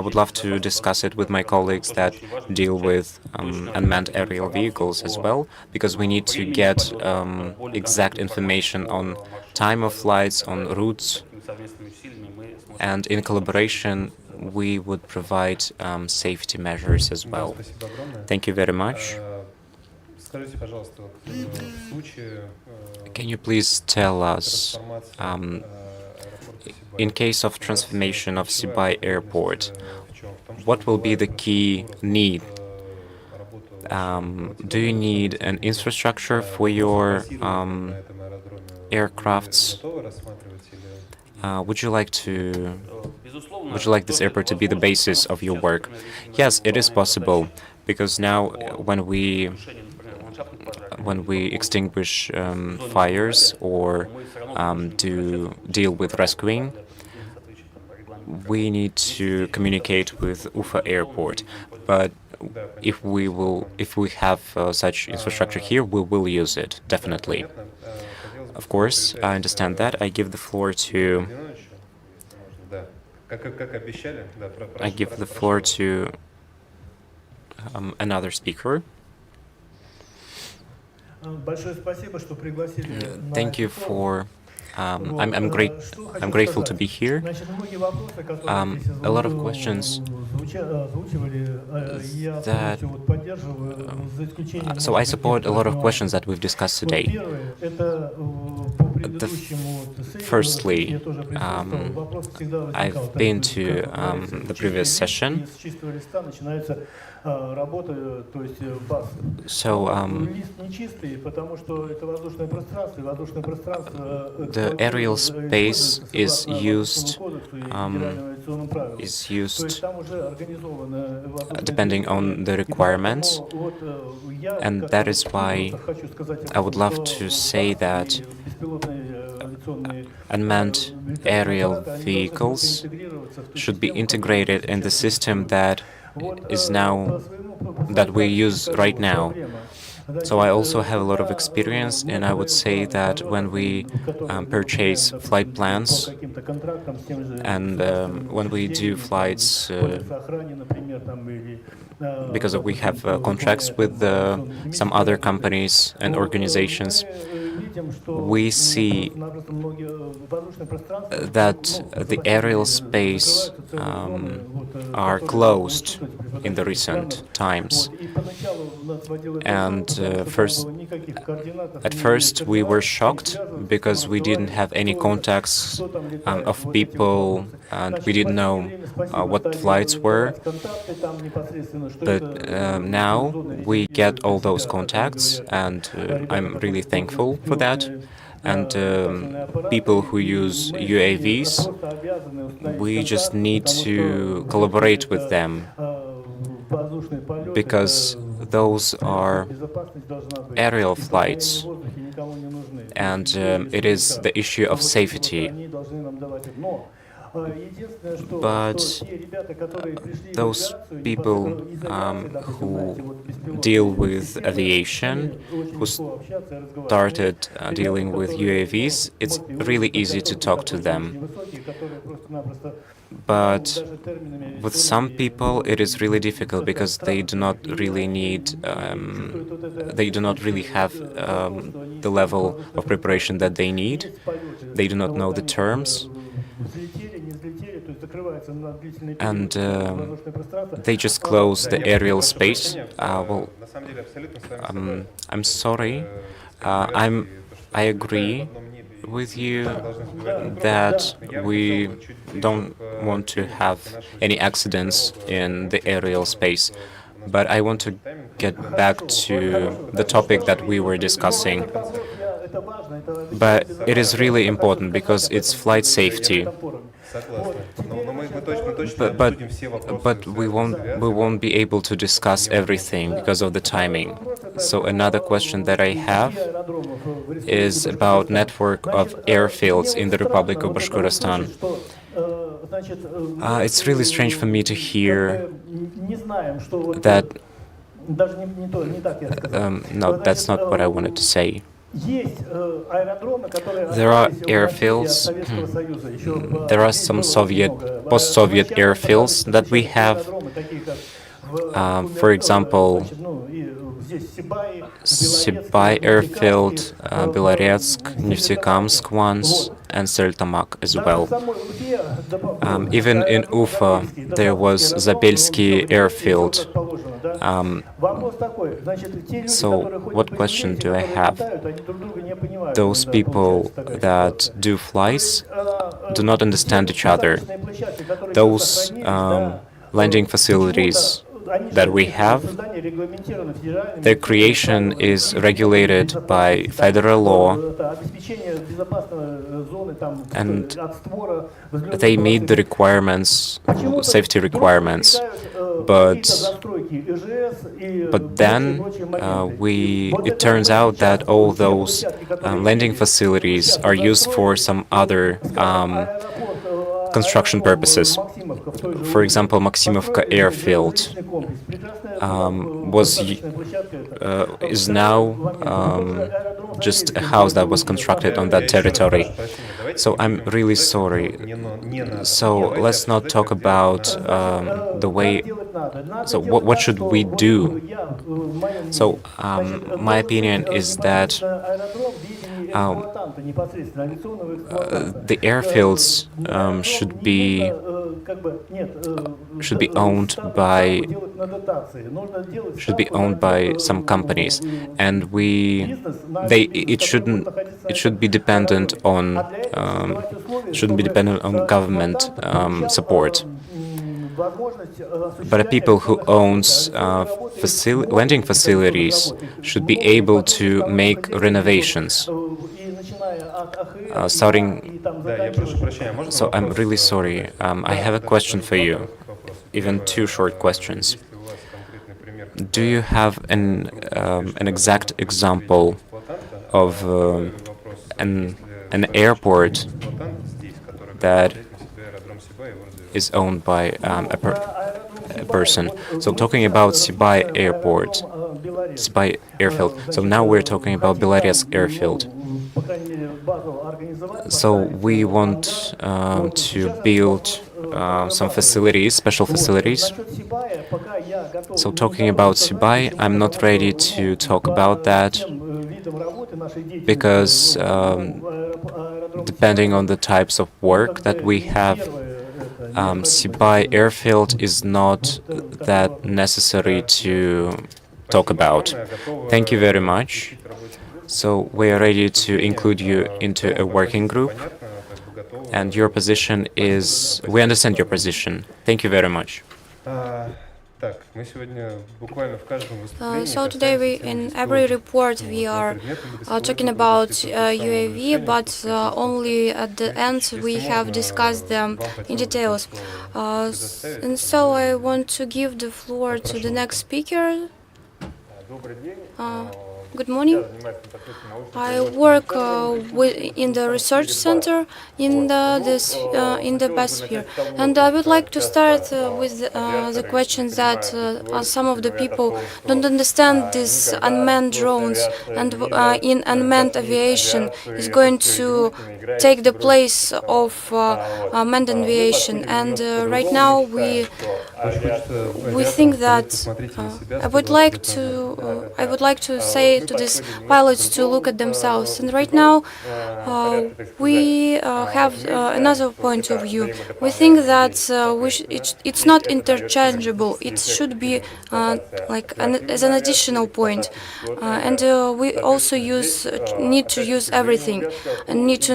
would love to discuss it with my colleagues that deal with unmanned aerial vehicles as well, because we need to get exact information on time of flights, on routes, and in collaboration we would provide safety measures as well. Thank you very much. Can you please tell us, in case of transformation of Sibai Airport, what will be the key need? Do you need an infrastructure for your aircrafts? Would you like this airport to be the basis of your work? Yes, it is possible, because now when we extinguish fires or deal with rescuing, we need to communicate with Ufa Airport. But if we have such infrastructure here, we will use it definitely. Of course, I understand that. I give the floor to another speaker. Thank you for. I'm grateful to be here. A lot of questions that. So I support a lot of questions that we've discussed today. Firstly, I've been to the previous session. So the aerial space is used depending on the requirements, and that is why I would love to say that unmanned aerial vehicles should be integrated in the system that we use right now. So I also have a lot of experience, and I would say that when we purchase flight plans and when we do flights, because we have contracts with some other companies and organizations, we see that the aerial space are closed in the recent times. And at first we were shocked because we didn't have any contacts of people, and we didn't know what flights were. But now we get all those contacts, and I'm really thankful for that. And people who use UAVs, we just need to collaborate with them, because those are aerial flights, and it is the issue of safety. But those people who deal with aviation, who started dealing with UAVs, it's really easy to talk to them. But with some people, it is really difficult because they do not really have the level of preparation that they need. They do not know the terms. And they just close the aerial space. I'm sorry. I agree with you that we don't want to have any accidents in the aerial space. But I want to get back to the topic that we were discussing. But it is really important because it's flight safety. But we won't be able to discuss everything because of the timing. So another question that I have is about network of airfields in the Republic of Bashkortostan. It's really strange for me to hear that. No, that's not what I wanted to say. There are airfields. There are some post-Soviet airfields that we have. For example, Siai airfield, Beloretsk, Neftekamsk once, and Stoltomak as well. Even in Ufa, there was Zabelsky airfield. So what question do I have? Those people that do flights do not understand each other. Those landing facilities that we have, their creation is regulated by federal law, and they meet the requirements, safety requirements. But then it turns out that all those landing facilities are used for some other construction purposes. For example, Maximovka airfield is now just a house that was constructed on that territory. So I'm really sorry. So let's not talk about the way. So what should we do? So my opinion is that the airfields should be owned by some companies, and it should be dependent on government support. But the people who owns landing facilities should be able to make renovations. So I'm really sorry. I have a question for you, even two short questions. Do you have an exact example of an airport that is owned by a person? So talking about Siai airport, Siai airfield. So now we're talking about Belarus airfield. So we want to build some facilities, special facilities. So talking about Siai, I'm not ready to talk about that because depending on the types of work that we have, Siai airfield is not that necessary to talk about. Thank you very much. So we are ready to include you into a working group, and your position is, we understand your position. Thank you very much. So today, in every report, we are talking about UAV, but only at the end we have discussed them in details. And so I want to give the floor to the next speaker. Good morning. I work in the research center in the biosphere, and I would like to start with the question that some of the people don't understand these unmanned drones, and in unmanned aviation is going to take the place of manned aviation. And right now we think that I would like to say to these pilots to look at themselves. And right now we have another point of view. We think that it's not interchangeable. It should be as an additional point. And we also need to use everything and need to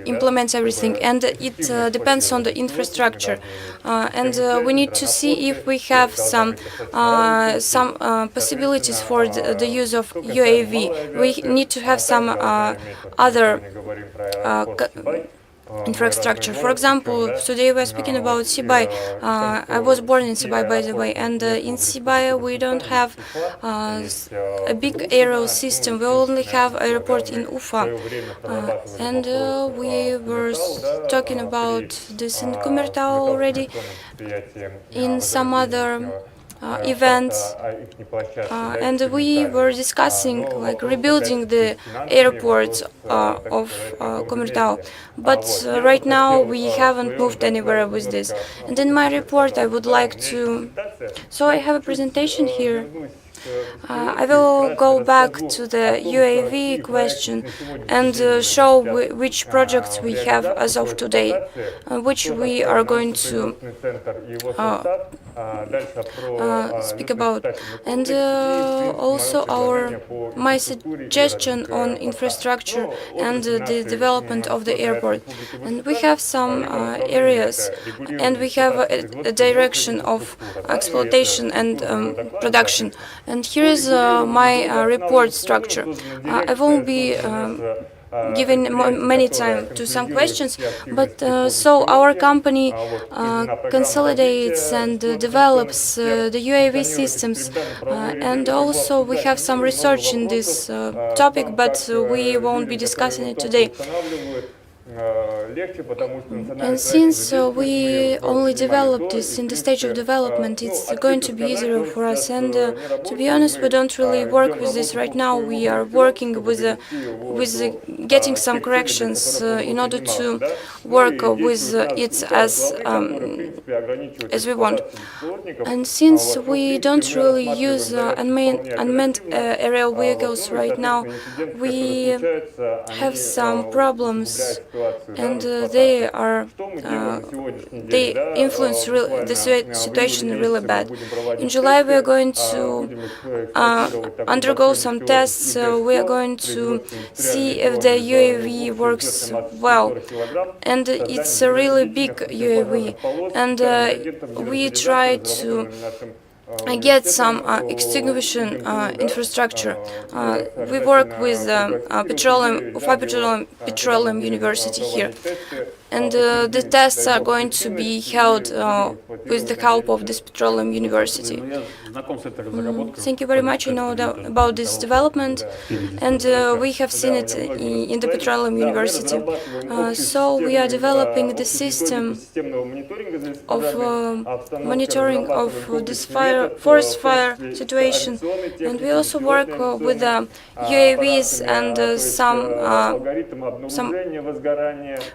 implement everything. And it depends on the infrastructure. And we need to see if we have some possibilities for the use of UAV. We need to have some other infrastructure. For example, today we are speaking about Siai. I was born in Siai, by the way, and in Siai we don't have a big aerial system. We only have a airport in Ufa, and we were talking about this in Kumertau already, in some other events, and we were discussing rebuilding the airport of Kumertau, but right now we haven't moved anywhere with this. And in my report I would like to, so I have a presentation here. I will go back to the UAV question and show which projects we have as of today, which we are going to speak about, and also my suggestion on infrastructure and the development of the airport. And we have some areas, and we have a direction of exploitation and production. And here is my report structure. I won't be given many time to some questions, but so our company consolidates and develops the UAV systems, and also we have some research in this topic, but we won't be discussing it today. And since we only developed this in the stage of development, it's going to be easier for us. And to be honest, we don't really work with this right now. We are working with getting some corrections in order to work with it as we want. And since we don't really use unmanned aerial vehicles right now, we have some problems, and they influence the situation really bad. In July, we are going to undergo some tests. We are going to see if the UAV works well, and it's a really big UAV, and we try to get some extinguishing infrastructure. We work with Petroleum University here, and the tests are going to be held with the help of this Petroleum University. Thank you very much. You know about this development, and we have seen it in the Petroleum University. So we are developing the system of monitoring of this forest fire situation, and we also work with UAVs and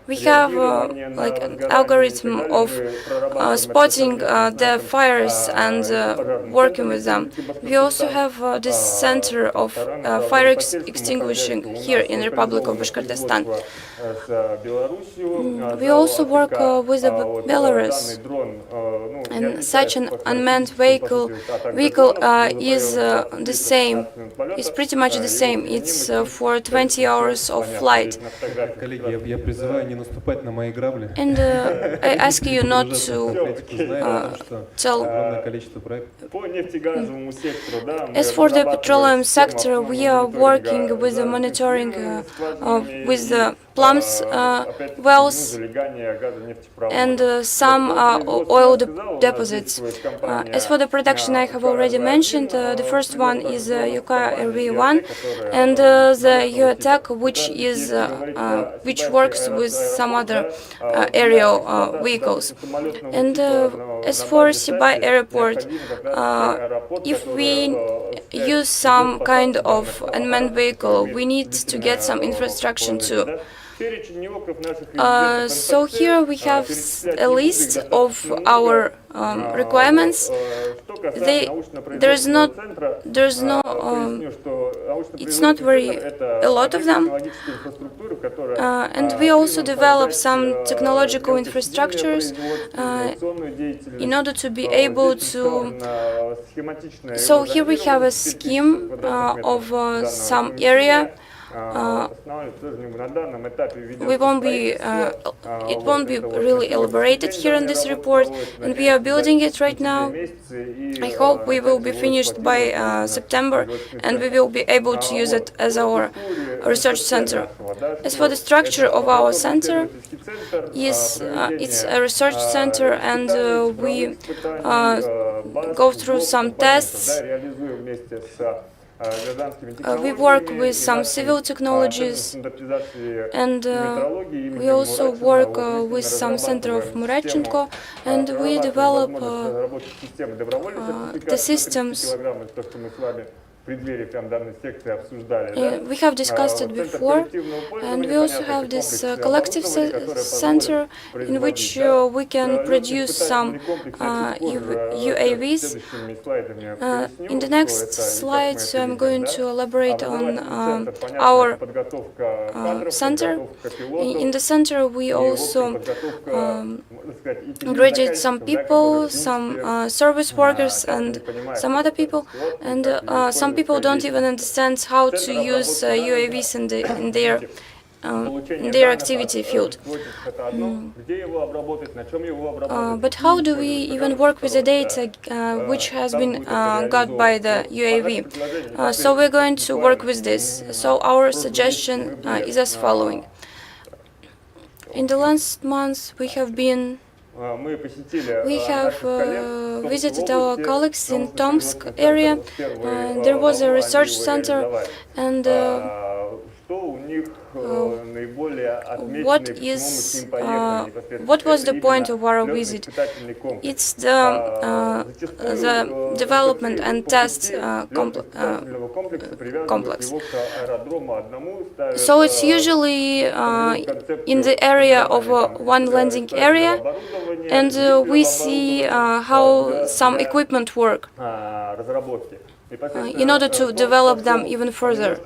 we have like an algorithm of spotting the fires and working with them. We also have this center of fire extinguishing here in the Republic of Bashkortostan. We also work with Belarus, and such an unmanned vehicle is the same. It's pretty much the same. It's for 20 hours of flight. And I ask you not to tell. As for the petroleum sector, we are working with the monitoring with the plums wells and some oil deposits. As for the production, I have already mentioned. The first one is Yuka RV1 and the UATEC, which works with some other aerial vehicles. And as for Siai airport, if we use some kind of unmanned vehicle, we need to get some infrastructure too. So here we have a list of our requirements. It's not a lot of them, and we also develop some technological infrastructures in order to be able to. So here we have a scheme of some area. It won't be really elaborated here in this report, and we are building it right now. I hope we will be finished by September, and we will be able to use it as our research center. As for the structure of our center, it's a research center, and we go through some tests. We work with some civil technologies, and we also work with some center of Muratchenko, and we develop the systems We have discussed it before, and we also have this collective center in which we can produce some UAVs. In the next slides, I'm going to elaborate on our center. In the center, we also graduate some people, some service workers, and some other people, and some people don't even understand how to use UAVs in their activity field. But how do we even work with the data which has been got by the UAV? So we're going to work with this. So our suggestion is as following. In the last months, we have visited our colleagues in Tomsk area. There was a research center, and what was the point of our visit? It's the development and test complex. So it's usually in the area of one landing area, and we see how some equipment work in order to develop them even further.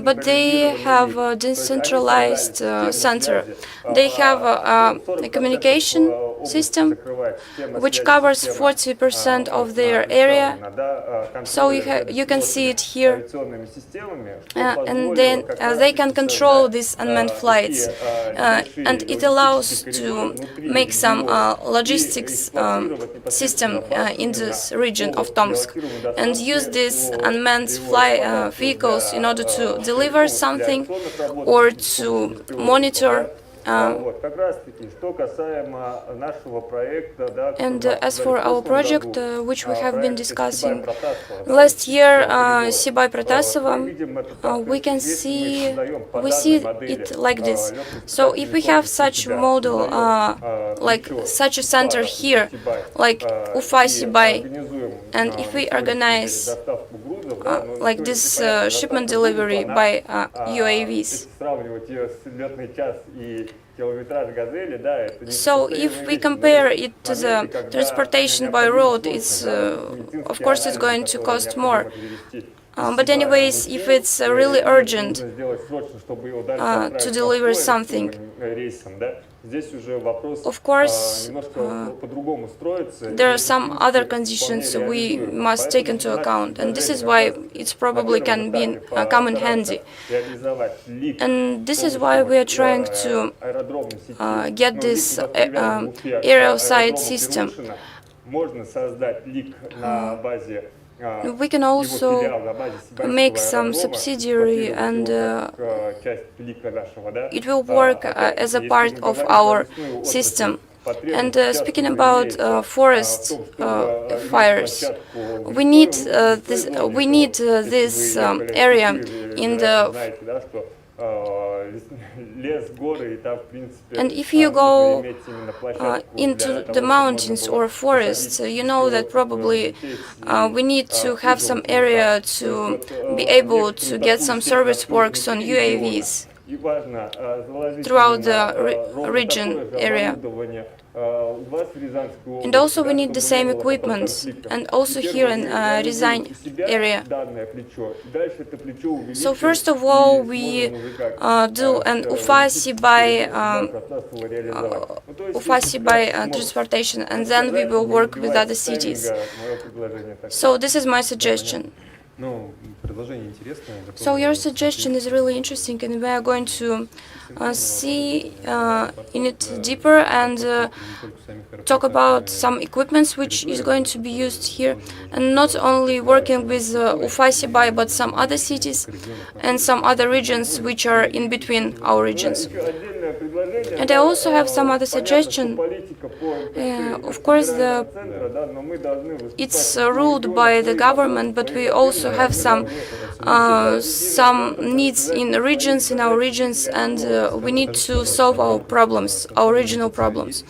But they have a decentralized center. They have a communication system which covers 40% of their area. So you can see it here. And then they can control these unmanned flights. And it allows to make some logistics system in this region of Tomsk and use these unmanned vehicles in order to deliver something or to monitor. And as for our project, which we have been discussing last year, Sibai Protasova, we see it like this. So if we have such model, like such a center here, like Ufa Sibai, and if we organize like this shipment delivery by UAVs. So if we compare it to the transportation by road, it's of course it's going to cost more. But anyways, if it's really urgent to deliver something, of course, there are some other conditions we must take into account, and this is why it probably can come in handy. And this is why we are trying to get this aerial side system. We can also make some subsidiary, and it will work as a part of our system. And speaking about forest fires, we need this area in the. And if you go into the mountains or forests, you know that probably we need to have some area to be able to get some service works on UAVs throughout the region area. And also we need the same equipment, and also here in Rязань area. So first of all, we do an Ufa-Sibai transportation, and then we will work with other cities. So this is my suggestion. So your suggestion is really interesting, and we are going to see in it deeper and talk about some equipments which is going to be used here, and not only working with Ufa-Sibai, but some other cities and some other regions which are in between our regions. And I also have some other suggestion. Of course, it's ruled by the government, but we also have some needs in our regions, and we need to solve our problems, our regional problems.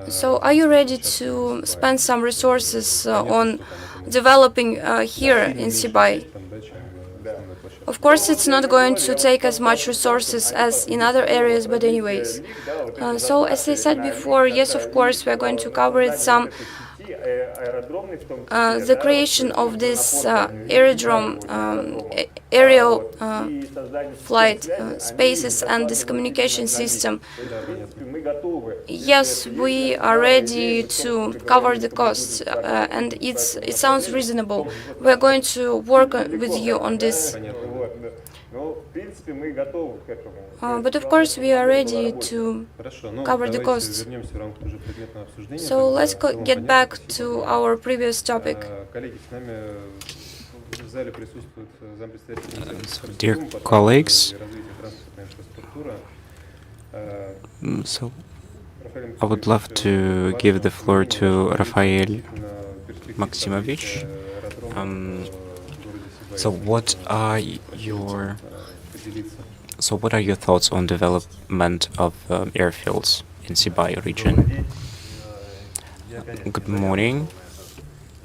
So, are you ready to spend some resources on developing here in Sibai? Of course, it's not going to take as much resources as in other areas, but anyways. So, as I said before, yes, of course, we're going to cover it some. The creation of this aerial flight spaces and this communication system. Yes, we are ready to cover the costs, and it sounds reasonable. We're going to work with you on this. But of course, we are ready to cover the costs. So let's get back to our previous topic. Dear colleagues, so I would love to give the floor to Rafael Maximovich. So what are your thoughts on development of airfields in Sibai region? Good morning.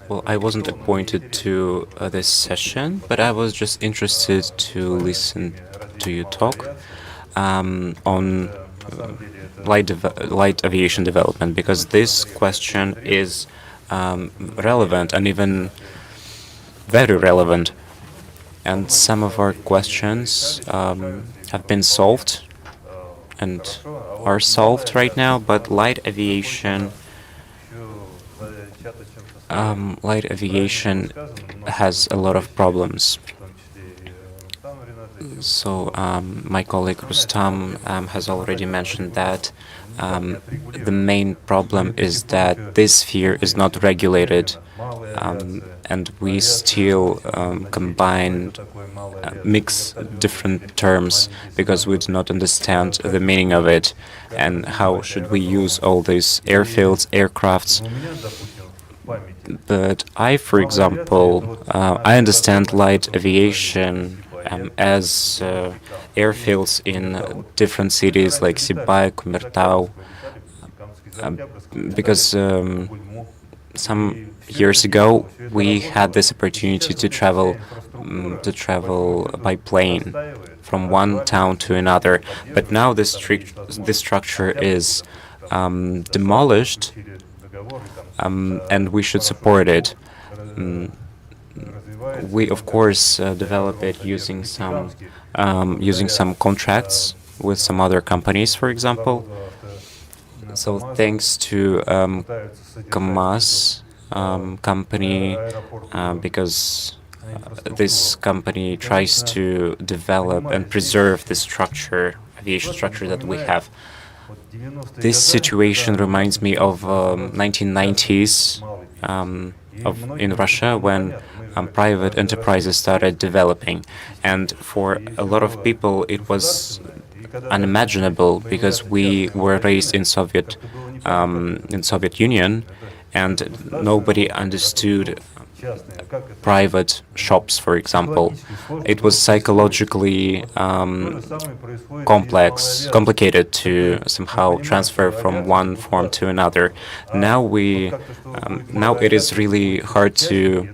Well, I wasn't appointed to this session, but I was just interested to listen to you talk on light aviation development, because this question is relevant and even very relevant. And some of our questions have been solved and are solved right now, but light aviation has a lot of problems. So my colleague Rustam has already mentioned that the main problem is that this sphere is not regulated, and we still mix different terms because we do not understand the meaning of it, and how should we use all these airfields, aircrafts. But for example, I understand light aviation as airfields in different cities like Sibai, Kumertau, because some years ago we had this opportunity to travel by plane from one town to another. But now this structure is demolished, and we should support it. We of course develop it using some contracts with some other companies, for example. So thanks to KAMAZ company, because this company tries to develop and preserve the aviation structure that we have. This situation reminds me of 1990s in Russia, when private enterprises started developing, and for a lot of people it was unimaginable, because we were raised in Soviet Union, and nobody understood private shops, for example. It was psychologically complicated to somehow transfer from one form to another. Now it is really hard to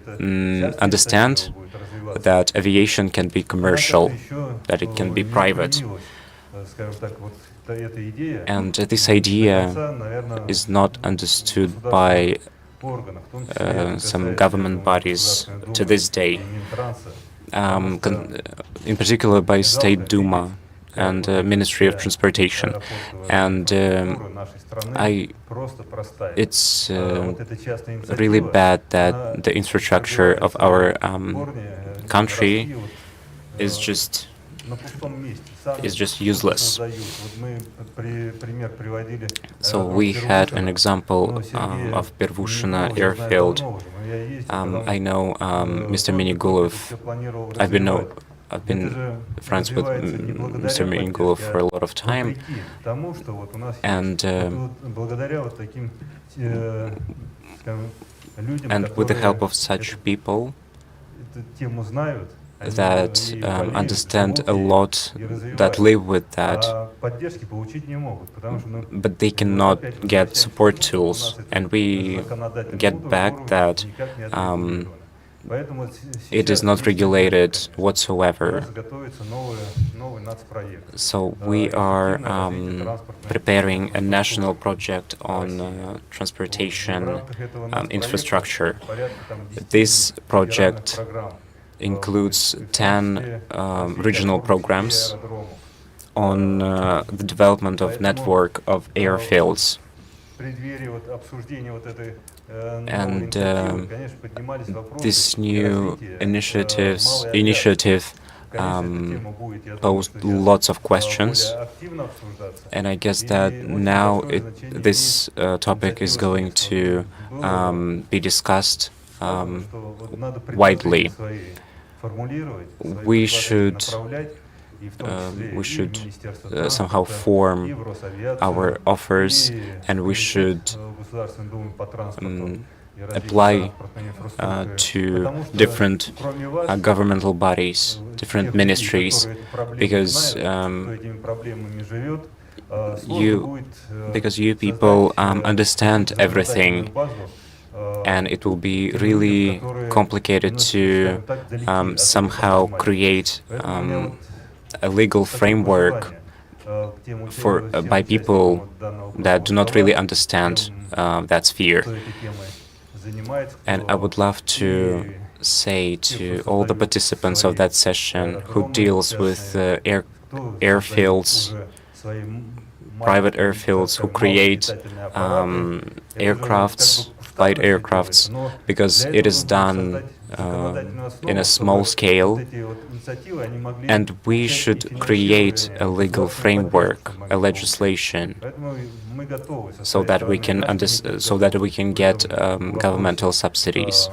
understand that aviation can be commercial, that it can be private. And this idea is not understood by some government bodies to this day, in particular by State Duma and Ministry of Transportation. And it's really bad that the infrastructure of our country is just useless. So we had an example of Pervushina airfield. I know Mr. Minigulov. I've been friends with Mr. Mingolo for a lot of time, and with the help of such people that understand a lot, that live with that, but they cannot get support tools, and we get back that it is not regulated whatsoever. So we are preparing a national project on transportation infrastructure. This project includes 10 regional programs on the development of network of airfields. And this new initiative posed lots of questions, and I guess that now this topic is going to be discussed widely. We should somehow form our offers, and we should apply to different governmental bodies, different ministries, because you people understand everything, and it will be really complicated to somehow create a legal framework by people that do not really understand that sphere. And I would love to say to all the participants of that session who deals with airfields, private airfields, who create aircrafts, light aircrafts, because it is done in a small scale, and we should create a legal framework, a legislation, so that we can get governmental subsidies.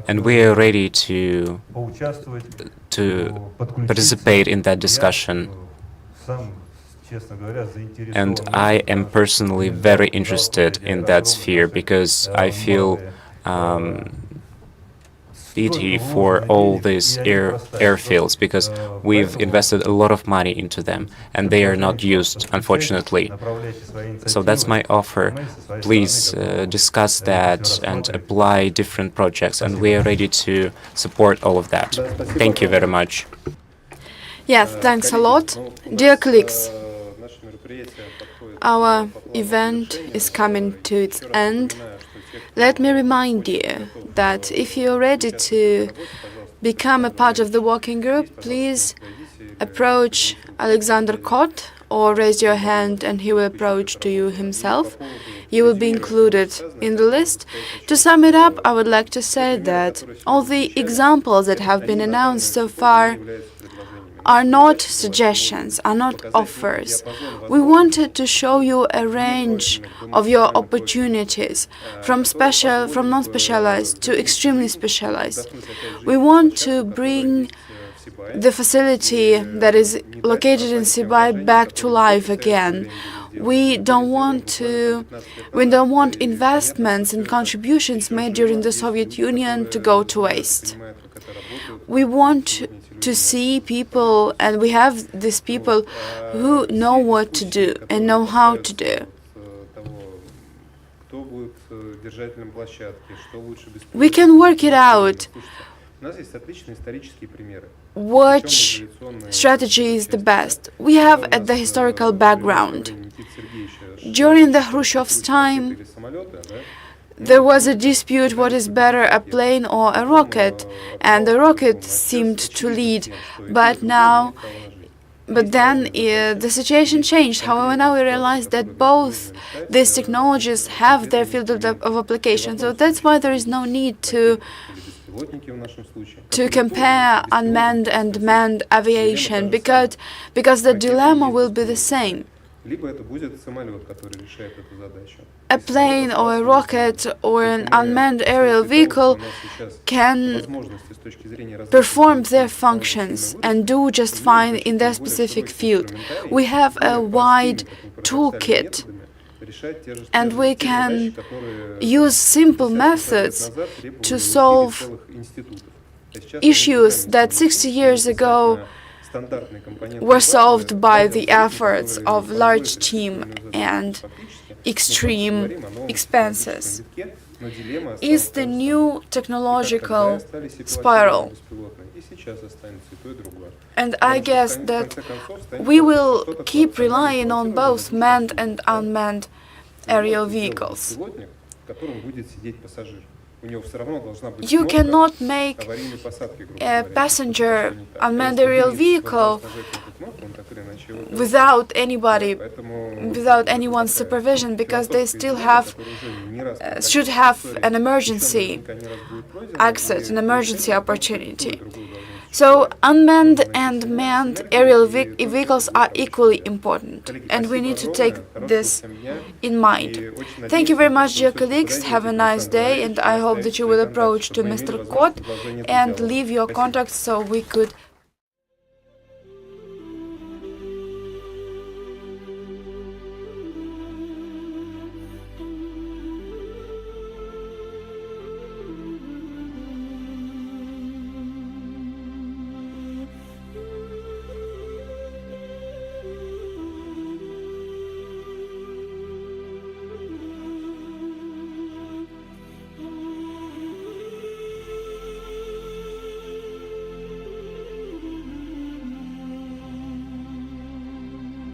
And we are ready to participate in that discussion. And I am personally very interested in that sphere, because I feel pity for all these airfields, because we've invested a lot of money into them and they are not used, unfortunately. So that's my offer. Please discuss that and apply different projects, and we are ready to support all of that. Thank you very much. Yes, thanks a lot. Dear colleagues, our event is coming to its end. Let me remind you that if you're ready to become a part of the working group, please approach Alexander Kot or raise your hand and he will approach to you himself. You will be included in the list. To sum it up, I would like to say that all the examples that have been announced so far are not suggestions, are not offers. We wanted to show you a range of your opportunities, from non-specialized to extremely specialized. We want to bring the facility that is located in Siai back to life again. We don't want investments and contributions made during the Soviet Union to go to waste. We want to see people, and we have these people who know what to do and know how to do. We can work it out. Which strategy is the best? We have the historical background. During the Khrushchev's time, there was a dispute what is better, a plane or a rocket, and the rocket seemed to lead. But then the situation changed. However, now we realize that both these technologies have their field of application. So that's why there is no need to compare unmanned and manned aviation, because the dilemma will be the same. либо это будет самолет, который решает эту задачу. A plane or a rocket or an unmanned aerial vehicle can perform their functions and do just fine in their specific field. We have a wide toolkit, and we can use simple methods to solve issues that 60 years ago were solved by the efforts of large team and extreme expenses. Is the new technological spiral. And I guess that we will keep relying on both manned and unmanned aerial vehicles. You cannot make a passenger unmanned aerial vehicle without anyone's supervision, because they still should have an emergency access, an emergency opportunity. So unmanned and manned aerial vehicles are equally important, and we need to take this in mind. Thank you very much, dear colleagues. Have a nice day, and I hope that you will approach to Mr. Kot and leave your contacts so we could